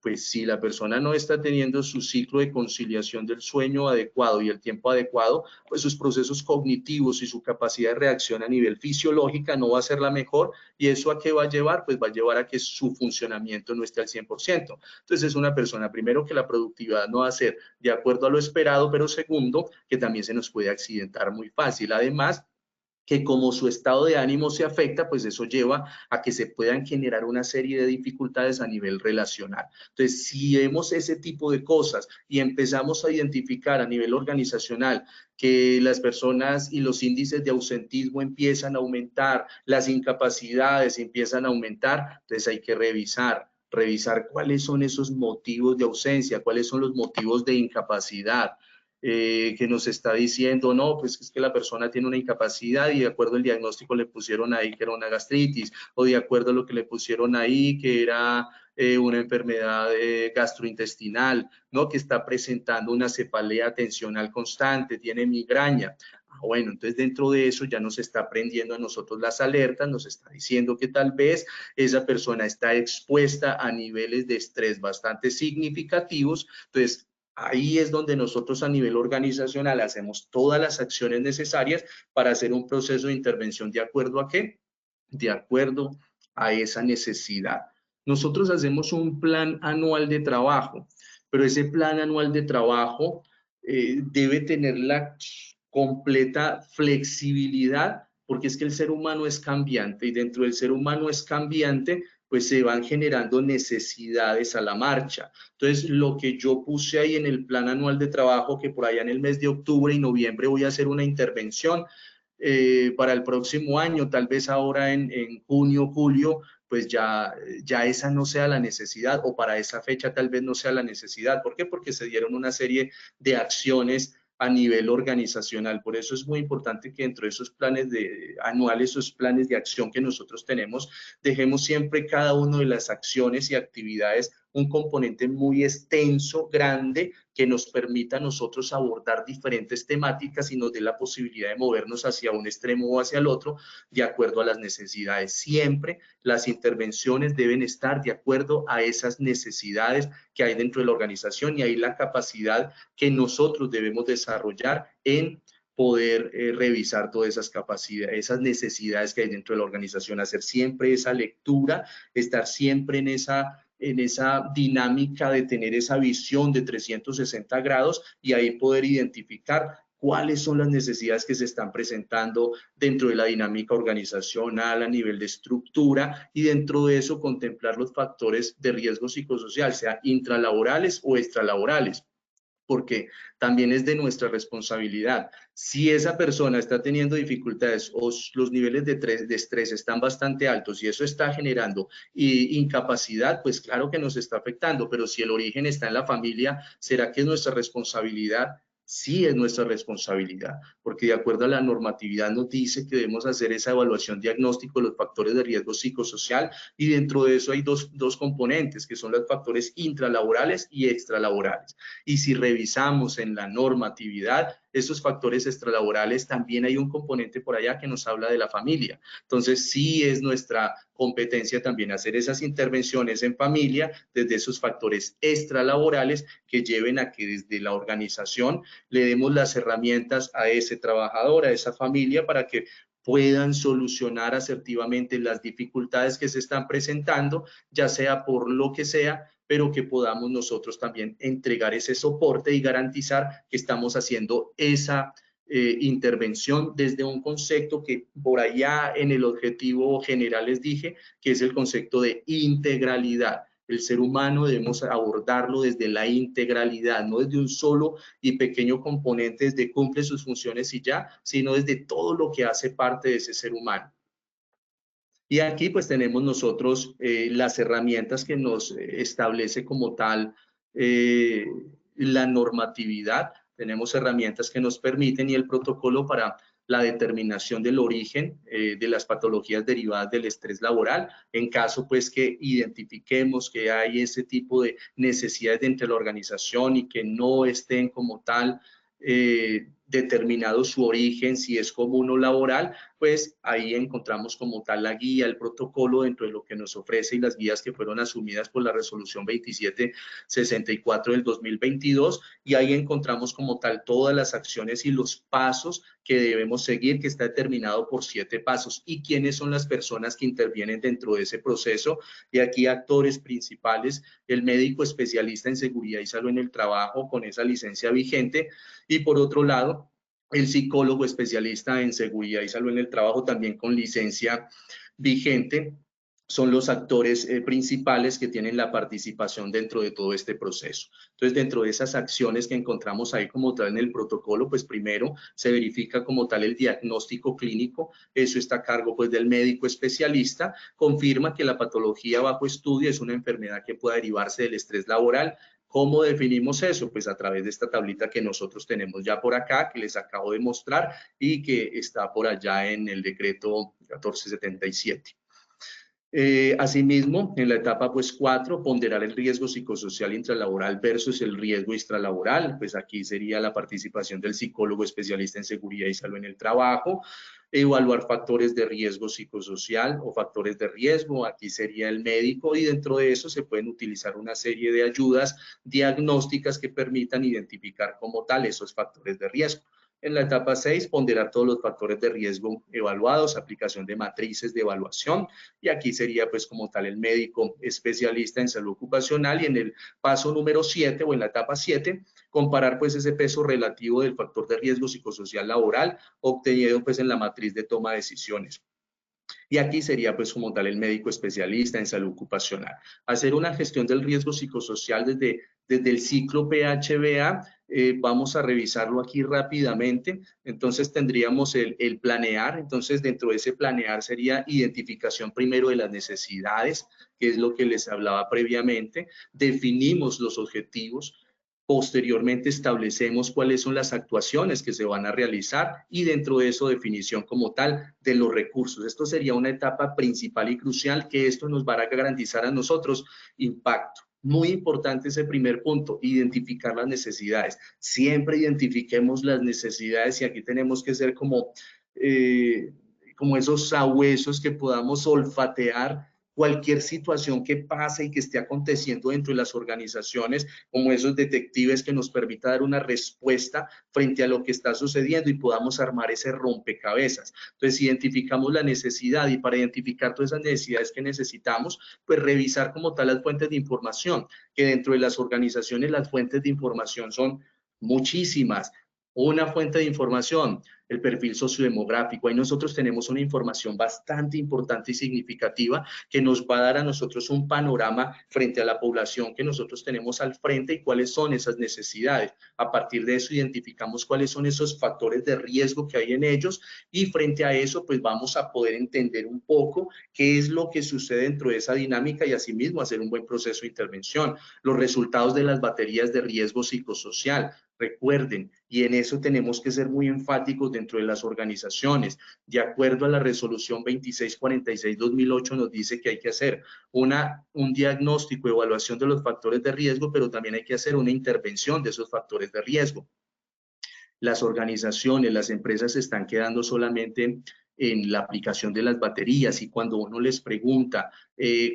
Pues si la persona no está teniendo su ciclo de conciliación del sueño adecuado y el tiempo adecuado, pues sus procesos cognitivos y su capacidad de reacción a nivel fisiológica no va a ser la mejor, y eso ¿a qué va a llevar? Pues va a llevar a que su funcionamiento no esté al 100%. Entonces es una persona, primero, que la productividad no va a ser de acuerdo a lo esperado, pero segundo, que también se nos puede accidentar muy fácil. Además, que como su estado de ánimo se afecta, pues eso lleva a que se puedan generar una serie de dificultades a nivel relacional. Entonces, si vemos ese tipo de cosas y empezamos a identificar a nivel organizacional que las personas y los índices de ausentismo empiezan a aumentar, las incapacidades empiezan a aumentar, entonces hay que revisar cuáles son esos motivos de ausencia, cuáles son los motivos de incapacidad. Que nos está diciendo, no, pues es que la persona tiene una incapacidad y de acuerdo al diagnóstico le pusieron ahí que era una gastritis, o de acuerdo a lo que le pusieron ahí que era una enfermedad gastrointestinal, ¿no? Que está presentando una cefalea tensional constante, tiene migraña. Bueno, entonces dentro de eso ya nos está prendiendo a nosotros las alertas, nos está diciendo que tal vez esa persona está expuesta a niveles de estrés bastante significativos. Entonces, ahí es donde nosotros a nivel organizacional hacemos todas las acciones necesarias para hacer un proceso de intervención de acuerdo a qué, de acuerdo a esa necesidad. Nosotros hacemos un plan anual de trabajo, pero ese plan anual de trabajo debe tener la completa flexibilidad, porque es que el ser humano es cambiante y dentro del ser humano es cambiante, pues se van generando necesidades a la marcha. Entonces, lo que yo puse ahí en el plan anual de trabajo, que por allá en el mes de octubre y noviembre voy a hacer una intervención para el próximo año, tal vez ahora en junio, julio, pues ya esa no sea la necesidad, o para esa fecha tal vez no sea la necesidad. ¿Por qué? Porque se dieron una serie de acciones a nivel organizacional. Por eso es muy importante que dentro de esos planes anuales, esos planes de acción que nosotros tenemos, dejemos siempre cada una de las acciones y actividades un componente muy extenso, grande, que nos permita a nosotros abordar diferentes temáticas y nos dé la posibilidad de movernos hacia un extremo o hacia el otro de acuerdo a las necesidades. Siempre las intervenciones deben estar de acuerdo a esas necesidades que hay dentro de la organización, y ahí la capacidad que nosotros debemos desarrollar en poder revisar todas esas capacidades, esas necesidades que hay dentro de la organización, hacer siempre esa lectura, estar siempre en esa dinámica de tener esa visión de 360 grados y ahí poder identificar cuáles son las necesidades que se están presentando dentro de la dinámica organizacional a nivel de estructura, y dentro de eso contemplar los factores de riesgo psicosocial, sea intralaborales o extralaborales, porque también es de nuestra responsabilidad. Si esa persona está teniendo dificultades o los niveles de estrés están bastante altos y eso está generando incapacidad, pues claro que nos está afectando, pero si el origen está en la familia, ¿será que es nuestra responsabilidad? Sí, es nuestra responsabilidad, porque de acuerdo a la normatividad nos dice que debemos hacer esa evaluación diagnóstico de los factores de riesgo psicosocial, y dentro de eso hay dos componentes, que son los factores intralaborales y extralaborales. Y si revisamos en la normatividad, esos factores extralaborales, también hay un componente por allá que nos habla de la familia. Entonces, sí es nuestra competencia también hacer esas intervenciones en familia desde esos factores extralaborales que lleven a que desde la organización le demos las herramientas a ese trabajador, a esa familia, para que puedan solucionar asertivamente las dificultades que se están presentando, ya sea por lo que sea, pero que podamos nosotros también entregar ese soporte y garantizar que estamos haciendo esa intervención desde un concepto que por allá en el objetivo general les dije, que es el concepto de integralidad. El ser humano debemos abordarlo desde la integralidad, no desde un solo y pequeño componente, desde cumple sus funciones y ya, sino desde todo lo que hace parte de ese ser humano. Y aquí pues tenemos nosotros las herramientas que nos establece como tal eh, la normatividad. Tenemos herramientas que nos permiten, y el protocolo para la determinación del origen de las patologías derivadas del estrés laboral, en caso pues que identifiquemos que hay ese tipo de necesidades dentro de la organización y que no estén como tal determinado su origen, si es común o laboral, pues ahí encontramos como tal la guía, el protocolo dentro de lo que nos ofrece, y las guías que fueron asumidas por la resolución 2764 del 2022, y ahí encontramos como tal todas las acciones y los pasos que debemos seguir, que está determinado por 7 pasos, y quiénes son las personas que intervienen dentro de ese proceso. Y aquí actores principales: el médico especialista en seguridad y salud en el trabajo con esa licencia vigente, y por otro lado, el psicólogo especialista en seguridad y salud en el trabajo también con licencia vigente. Son los actores principales que tienen la participación dentro de todo este proceso. Entonces, dentro de esas acciones que encontramos ahí como tal en el protocolo, pues primero se verifica como tal el diagnóstico clínico. Eso está a cargo pues del médico especialista. Confirma que la patología bajo estudio es una enfermedad que pueda derivarse del estrés laboral. ¿Cómo definimos eso? Pues a través de esta tablita que nosotros tenemos ya por acá, que les acabo de mostrar y que está por allá en el decreto 1477. Asimismo, en la etapa pues 4, ponderar el riesgo psicosocial intralaboral versus el riesgo extralaboral. Pues aquí sería la participación del psicólogo especialista en seguridad y salud en el trabajo. Evaluar factores de riesgo psicosocial o factores de riesgo, aquí sería el médico, y dentro de eso se pueden utilizar una serie de ayudas diagnósticas que permitan identificar como tal esos factores de riesgo. En la etapa 6, ponderar todos los factores de riesgo evaluados, aplicación de matrices de evaluación, y aquí sería pues como tal el médico especialista en salud ocupacional. Y en el paso número 7 o en la etapa 7, comparar pues ese peso relativo del factor de riesgo psicosocial laboral obtenido pues en la matriz de toma de decisiones. Y aquí sería pues como tal el médico especialista en salud ocupacional. Hacer una gestión del riesgo psicosocial desde el ciclo PHBA, vamos a revisarlo aquí rápidamente. Entonces tendríamos el planear. Entonces dentro de ese planear sería identificación primero de las necesidades, que es lo que les hablaba previamente. Definimos los objetivos. Posteriormente establecemos cuáles son las actuaciones que se van a realizar y dentro de eso definición como tal de los recursos. Esto sería una etapa principal y crucial, que esto nos va a garantizar a nosotros impacto. Muy importante ese primer punto, identificar las necesidades. Siempre identifiquemos las necesidades y aquí tenemos que ser como esos sabuesos que podamos olfatear cualquier situación que pase y que esté aconteciendo dentro de las organizaciones, como esos detectives que nos permita dar una respuesta frente a lo que está sucediendo y podamos armar ese rompecabezas. Entonces, identificamos la necesidad y para identificar todas esas necesidades que necesitamos, pues revisar como tal las fuentes de información, que dentro de las organizaciones las fuentes de información son muchísimas. Una fuente de información, el perfil sociodemográfico. Ahí nosotros tenemos una información bastante importante y significativa que nos va a dar a nosotros un panorama frente a la población que nosotros tenemos al frente y cuáles son esas necesidades. A partir de eso identificamos cuáles son esos factores de riesgo que hay en ellos y frente a eso pues vamos a poder entender un poco qué es lo que sucede dentro de esa dinámica y asimismo hacer un buen proceso de intervención. Los resultados de las baterías de riesgo psicosocial. Recuerden, y en eso tenemos que ser muy enfáticos dentro de las organizaciones. De acuerdo a la resolución 2646-2008 nos dice que hay que hacer un diagnóstico, evaluación de los factores de riesgo, pero también hay que hacer una intervención de esos factores de riesgo. Las organizaciones, las empresas se están quedando solamente en la aplicación de las baterías y cuando uno les pregunta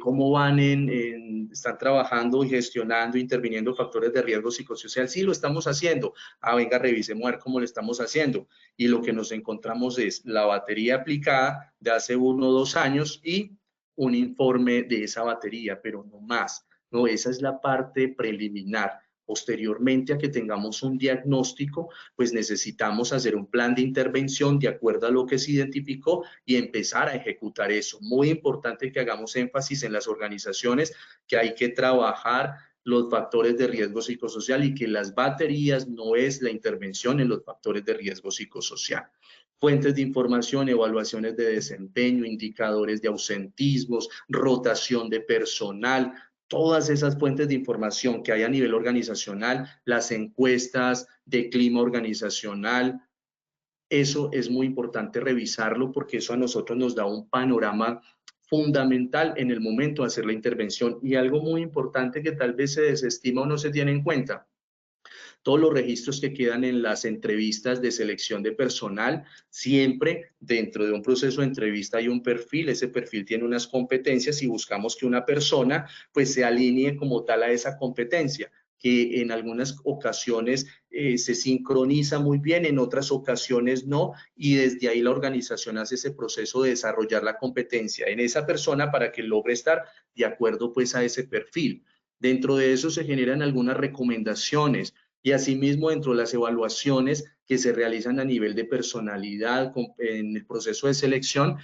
cómo van están trabajando y gestionando, interviniendo factores de riesgo psicosocial, sí lo estamos haciendo. Venga, revisemos a ver cómo lo estamos haciendo. Y lo que nos encontramos es la batería aplicada de hace 1 o 2 años y un informe de esa batería, pero no más. No, esa es la parte preliminar. Posteriormente a que tengamos un diagnóstico, pues necesitamos hacer un plan de intervención de acuerdo a lo que se identificó y empezar a ejecutar eso. Muy importante que hagamos énfasis en las organizaciones que hay que trabajar los factores de riesgo psicosocial y que las baterías no es la intervención en los factores de riesgo psicosocial. Fuentes de información, evaluaciones de desempeño, indicadores de ausentismos, rotación de personal, todas esas fuentes de información que hay a nivel organizacional, las encuestas de clima organizacional, eso es muy importante revisarlo porque eso a nosotros nos da un panorama fundamental en el momento de hacer la intervención. Y algo muy importante que tal vez se desestima o no se tiene en cuenta, todos los registros que quedan en las entrevistas de selección de personal, siempre dentro de un proceso de entrevista hay un perfil, ese perfil tiene unas competencias y buscamos que una persona pues se alinee como tal a esa competencia, que en algunas ocasiones se sincroniza muy bien, en otras ocasiones no, y desde ahí la organización hace ese proceso de desarrollar la competencia en esa persona para que logre estar de acuerdo pues a ese perfil. Dentro de eso se generan algunas recomendaciones y asimismo dentro de las evaluaciones que se realizan a nivel de personalidad en el proceso de selección,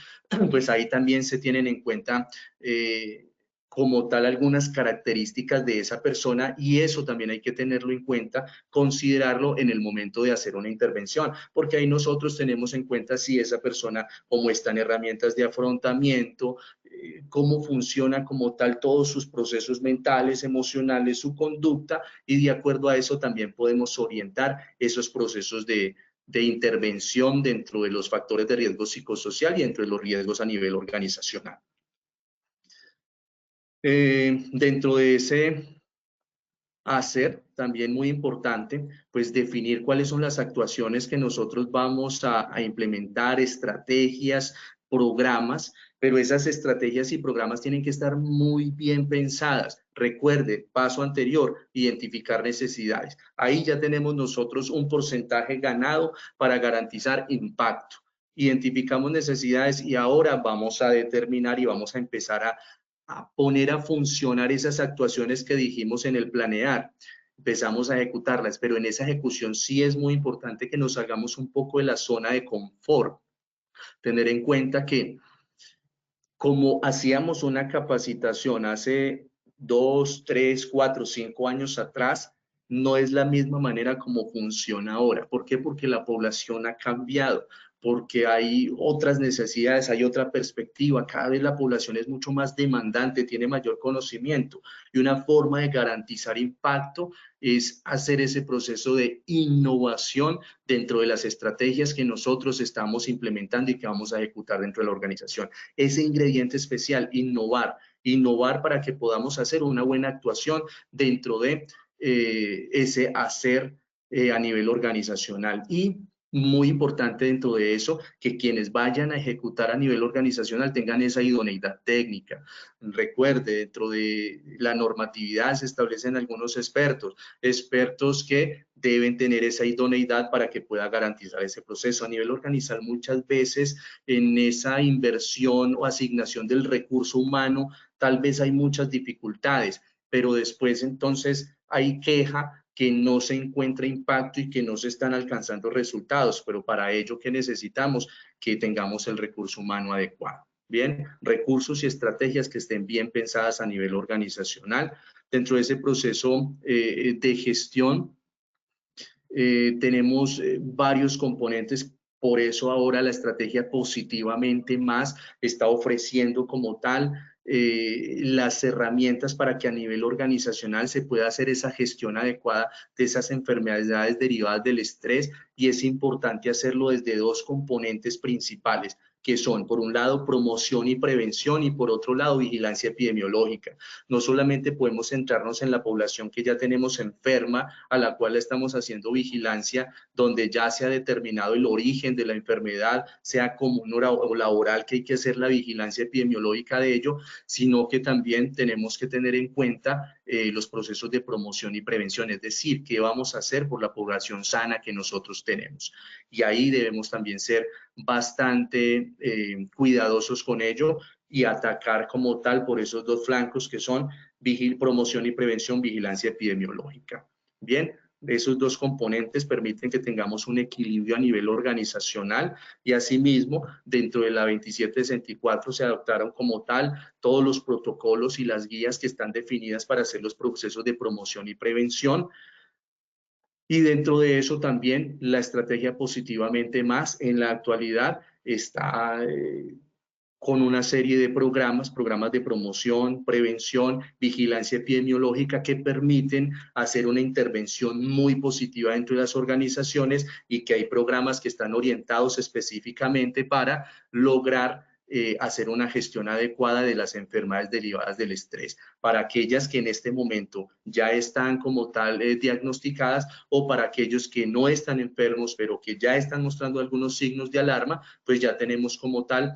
pues ahí también se tienen en cuenta como tal algunas características de esa persona y eso también hay que tenerlo en cuenta, considerarlo en el momento de hacer una intervención, porque ahí nosotros tenemos en cuenta si esa persona, cómo está en herramientas de afrontamiento, cómo funciona como tal todos sus procesos mentales, emocionales, su conducta y de acuerdo a eso también podemos orientar esos procesos de intervención dentro de los factores de riesgo psicosocial y dentro de los riesgos a nivel organizacional. Dentro de ese hacer, también muy importante, pues definir cuáles son las actuaciones que nosotros vamos a implementar, estrategias, programas pero esas estrategias y programas tienen que estar muy bien pensadas. Recuerde, paso anterior, identificar necesidades. Ahí ya tenemos nosotros un porcentaje ganado para garantizar impacto. Identificamos necesidades y ahora vamos a determinar y vamos a empezar a poner a funcionar esas actuaciones que dijimos en el planear. Empezamos a ejecutarlas, pero en esa ejecución sí es muy importante que nos salgamos un poco de la zona de confort. Tener en cuenta que como hacíamos una capacitación hace 2, 3, 4, 5 años atrás, no es la misma manera como funciona ahora. ¿Por qué? Porque la población ha cambiado, porque hay otras necesidades, hay otra perspectiva. Cada vez la población es mucho más demandante, tiene mayor conocimiento y una forma de garantizar impacto es hacer ese proceso de innovación dentro de las estrategias que nosotros estamos implementando y que vamos a ejecutar dentro de la organización. Ese ingrediente especial, innovar para que podamos hacer una buena actuación dentro de ese hacer a nivel organizacional. Y muy importante dentro de eso, que quienes vayan a ejecutar a nivel organizacional tengan esa idoneidad técnica. Recuerde, dentro de la normatividad se establecen algunos expertos que deben tener esa idoneidad para que pueda garantizar ese proceso. A nivel organizacional, muchas veces en esa inversión o asignación del recurso humano, tal vez hay muchas dificultades, pero después entonces hay queja que no se encuentra impacto y que no se están alcanzando resultados, pero para ello, ¿qué necesitamos? Que tengamos el recurso humano adecuado. Bien, recursos y estrategias que estén bien pensadas a nivel organizacional. Dentro de ese proceso de gestión, tenemos varios componentes. Por eso ahora la estrategia Positivamente Más está ofreciendo como tal las herramientas para que a nivel organizacional se pueda hacer esa gestión adecuada de esas enfermedades derivadas del estrés, y es importante hacerlo desde dos componentes principales, que son, por un lado, promoción y prevención, y por otro lado, vigilancia epidemiológica. No solamente podemos centrarnos en la población que ya tenemos enferma, a la cual estamos haciendo vigilancia, donde ya se ha determinado el origen de la enfermedad, sea común o laboral, que hay que hacer la vigilancia epidemiológica de ello, sino que también tenemos que tener en cuenta los procesos de promoción y prevención, es decir, qué vamos a hacer por la población sana que nosotros tenemos. Y ahí debemos también ser bastante cuidadosos con ello y atacar como tal por esos dos flancos que son promoción y prevención, vigilancia epidemiológica. Bien, esos dos componentes permiten que tengamos un equilibrio a nivel organizacional, y asimismo dentro de la 2764 se adoptaron como tal todos los protocolos y las guías que están definidas para hacer los procesos de promoción y prevención. Y dentro de eso también la estrategia Positivamente Más en la actualidad está con una serie de programas de promoción, prevención, vigilancia epidemiológica, que permiten hacer una intervención muy positiva dentro de las organizaciones, y que hay programas que están orientados específicamente para lograr hacer una gestión adecuada de las enfermedades derivadas del estrés, para aquellas que en este momento ya están como tal diagnosticadas, o para aquellos que no están enfermos, pero que ya están mostrando algunos signos de alarma, pues ya tenemos como tal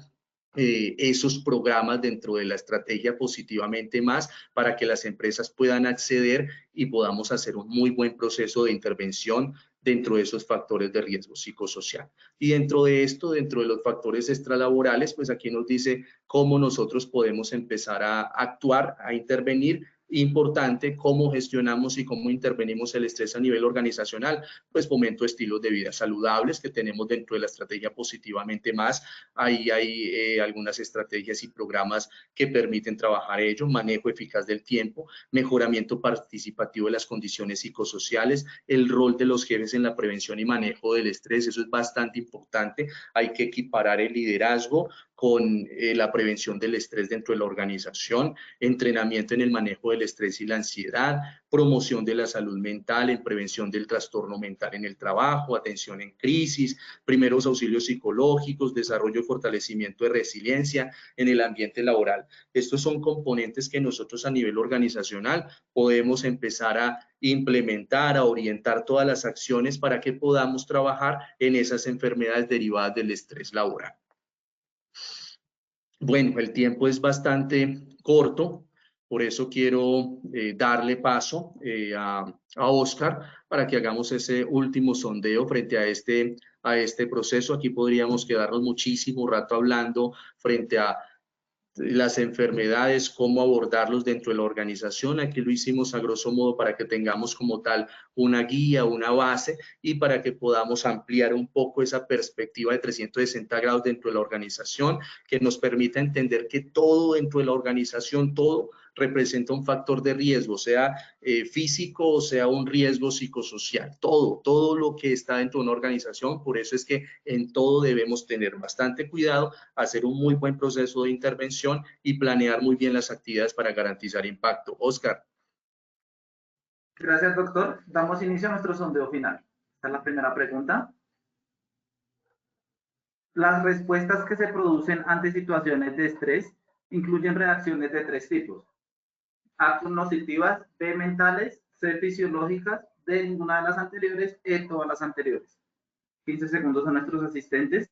esos programas dentro de la estrategia Positivamente Más, para que las empresas puedan acceder y podamos hacer un muy buen proceso de intervención dentro de esos factores de riesgo psicosocial. Y dentro de esto, dentro de los factores extralaborales, pues aquí nos dice cómo nosotros podemos empezar a actuar, a intervenir. Importante cómo gestionamos y cómo intervenimos el estrés a nivel organizacional, pues fomento estilos de vida saludables que tenemos dentro de la estrategia Positivamente Más. Ahí hay algunas estrategias y programas que permiten trabajar ello: manejo eficaz del tiempo, mejoramiento participativo de las condiciones psicosociales, el rol de los jefes en la prevención y manejo del estrés. Eso es bastante importante. Hay que equiparar el liderazgo con la prevención del estrés dentro de la organización, entrenamiento en el manejo del estrés y la ansiedad, promoción de la salud mental, en prevención del trastorno mental en el trabajo, atención en crisis, primeros auxilios psicológicos, desarrollo y fortalecimiento de resiliencia en el ambiente laboral. Estos son componentes que nosotros a nivel organizacional podemos empezar a implementar, a orientar todas las acciones para que podamos trabajar en esas enfermedades derivadas del estrés laboral. Bueno, el tiempo es bastante corto, por eso quiero darle paso a Oscar para que hagamos ese último sondeo frente a este proceso. Aquí podríamos quedarnos muchísimo rato hablando frente a las enfermedades, cómo abordarlos dentro de la organización. Aquí lo hicimos a grosso modo para que tengamos como tal una guía, una base y para que podamos ampliar un poco esa perspectiva de 360 grados dentro de la organización, que nos permita entender que todo dentro de la organización, todo representa un factor de riesgo, sea físico o sea un riesgo psicosocial, todo lo que está dentro de una organización. Por eso es que en todo debemos tener bastante cuidado, hacer un muy buen proceso de intervención y planear muy bien las actividades para garantizar impacto. Oscar. Gracias, doctor. Damos inicio a nuestro sondeo final. Esta es la primera pregunta. Las respuestas que se producen ante situaciones de estrés incluyen reacciones de tres tipos: A, cognitivas; B, mentales; C, fisiológicas; D, ninguna de las anteriores; E, todas las anteriores. 15 segundos a nuestros asistentes.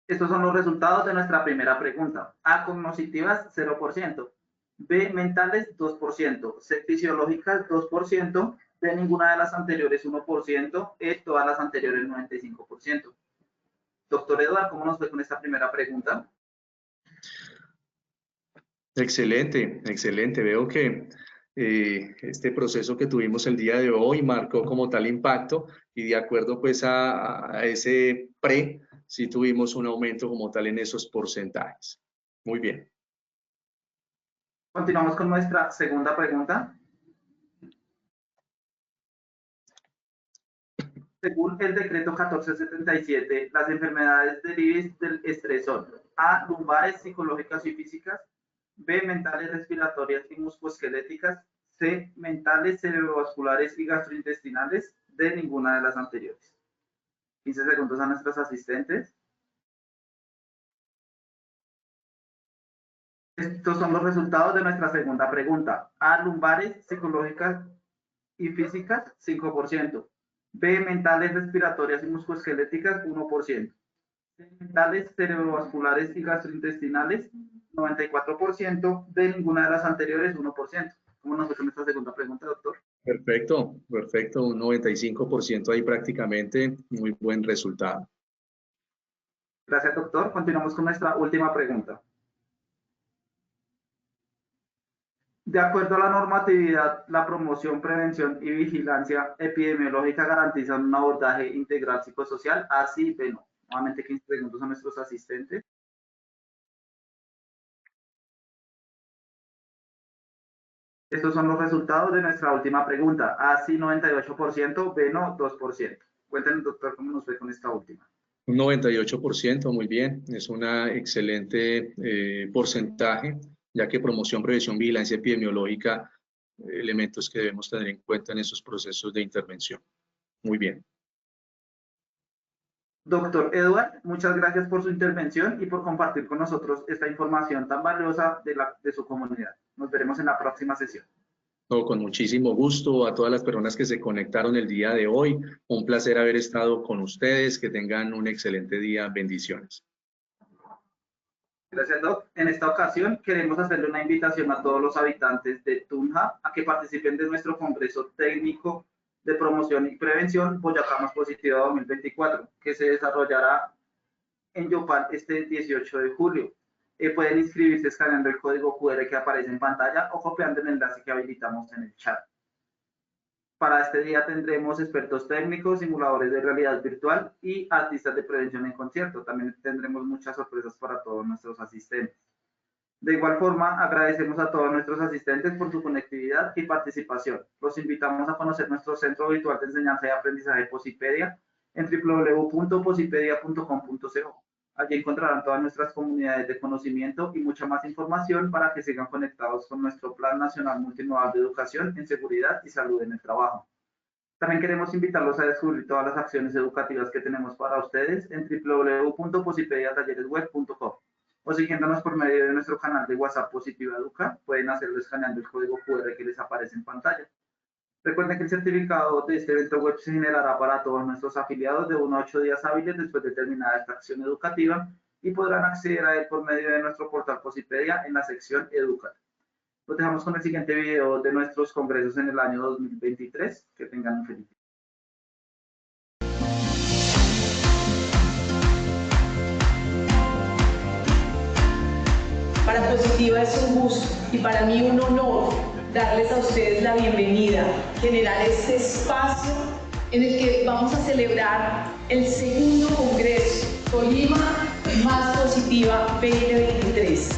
Estos son los resultados de nuestra primera pregunta. A, cognitivas, 0%. B, mentales, 2%. C, fisiológicas, 2%. D, ninguna de las anteriores, 1%. E, todas las anteriores, 95%. Doctor Eduardo, ¿cómo nos fue con esta primera pregunta? Excelente, excelente. Veo que este proceso que tuvimos el día de hoy marcó como tal impacto y de acuerdo pues a ese sí tuvimos un aumento como tal en esos porcentajes. Muy bien. Continuamos con nuestra segunda pregunta. Según el decreto 1477, las enfermedades derivadas del estrés son: A, lumbares, psicológicas y físicas; B, mentales, respiratorias y musculoesqueléticas; C, mentales, cerebrovasculares y gastrointestinales; D, ninguna de las anteriores. 15 segundos a nuestros asistentes. Estos son los resultados de nuestra segunda pregunta. A, lumbares, psicológicas y físicas, 5%. B, mentales, respiratorias y musculoesqueléticas, 1%. C, mentales, cerebrovasculares y gastrointestinales, 94%. D, ninguna de las anteriores, 1%. ¿Cómo nos fue con esta segunda pregunta, doctor? Perfecto, perfecto. Un 95% ahí prácticamente. Muy buen resultado. Gracias, doctor. Continuamos con nuestra última pregunta. De acuerdo a la normatividad, la promoción, prevención y vigilancia epidemiológica garantizan un abordaje integral psicosocial. Así, bueno, nuevamente 15 segundos a nuestros asistentes. Estos son los resultados de nuestra última pregunta. A, sí, 98%, B, no, 2%. Cuéntenos, doctor, cómo nos fue con esta última. Un 98%, muy bien. Es un excelente porcentaje, ya que promoción, prevención, vigilancia epidemiológica, elementos que debemos tener en cuenta en esos procesos de intervención. Muy bien. Doctor Edward, muchas gracias por su intervención y por compartir con nosotros esta información tan valiosa de su comunidad. Nos veremos en la próxima sesión. No, con muchísimo gusto a todas las personas que se conectaron el día de hoy. Un placer haber estado con ustedes. Que tengan un excelente día. Bendiciones. Gracias, Doc. En esta ocasión queremos hacerle una invitación a todos los habitantes de Tunja a que participen de nuestro Congreso Técnico de Promoción y Prevención Boyacá Más Positiva 2024, que se desarrollará en Yopal este 18 de julio. Pueden inscribirse escaneando el código QR que aparece en pantalla o copiando el enlace que habilitamos en el chat. Para este día tendremos expertos técnicos, simuladores de realidad virtual y artistas de prevención en concierto. También tendremos muchas sorpresas para todos nuestros asistentes. De igual forma, agradecemos a todos nuestros asistentes por su conectividad y participación. Los invitamos a conocer nuestro Centro Virtual de Enseñanza y Aprendizaje Posipedia en www.posipedia.com.co. Allí encontrarán todas nuestras comunidades de conocimiento y mucha más información para que sigan conectados con nuestro Plan Nacional Multimodal de Educación en Seguridad y Salud en el Trabajo. También queremos invitarlos a descubrir todas las acciones educativas que tenemos para ustedes en www.posipediatalleresweb.com o siguiéndonos por medio de nuestro canal de WhatsApp Positiva Educa. Pueden hacerlo escaneando el código QR que les aparece en pantalla. Recuerden que el certificado de este evento web se generará para todos nuestros afiliados de 1 a 8 días hábiles después de terminada esta acción educativa y podrán acceder a él por medio de nuestro portal Posipedia en la sección Educa. Los dejamos con el siguiente video de nuestros congresos en el año 2023. Que tengan un feliz día. Para Positiva es un gusto y para mí un honor darles a ustedes la bienvenida, generar este espacio en el que vamos a celebrar el segundo Congreso Tolima Más Positiva 2023.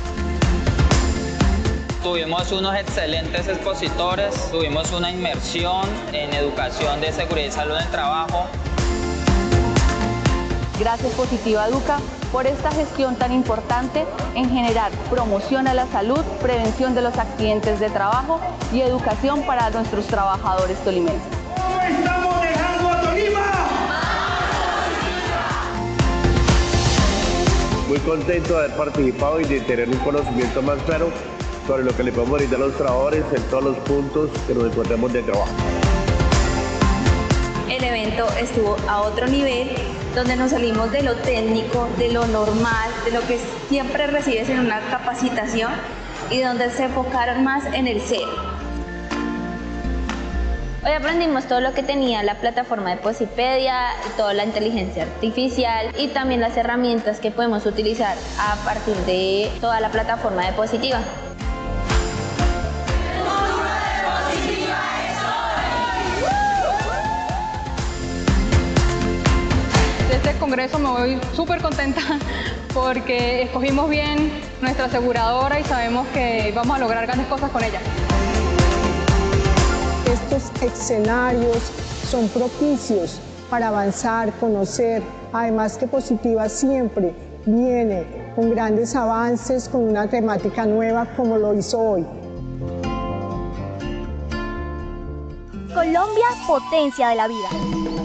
Tuvimos unos excelentes expositores, tuvimos una inmersión en educación de seguridad y salud en el trabajo. Gracias Positiva Educa por esta gestión tan importante en generar promoción a la salud, prevención de los accidentes de trabajo y educación para nuestros trabajadores tolimenses. ¿Cómo estamos dejando a Tolima? Muy contento de haber participado y de tener un conocimiento más claro sobre lo que le podemos brindar a los trabajadores en todos los puntos que nos encontremos de trabajo. El evento estuvo a otro nivel, donde nos salimos de lo técnico, de lo normal, de lo que siempre recibes en una capacitación y donde se enfocaron más en el ser. Hoy aprendimos todo lo que tenía la plataforma de Posipedia, toda la inteligencia artificial y también las herramientas que podemos utilizar a partir de toda la plataforma de Positiva. De este congreso me voy súper contenta porque escogimos bien nuestra aseguradora y sabemos que vamos a lograr grandes cosas con ella. Estos escenarios son propicios para avanzar, conocer, además que Positiva siempre viene con grandes avances, con una temática nueva como lo hizo hoy. Colombia, potencia de la vida.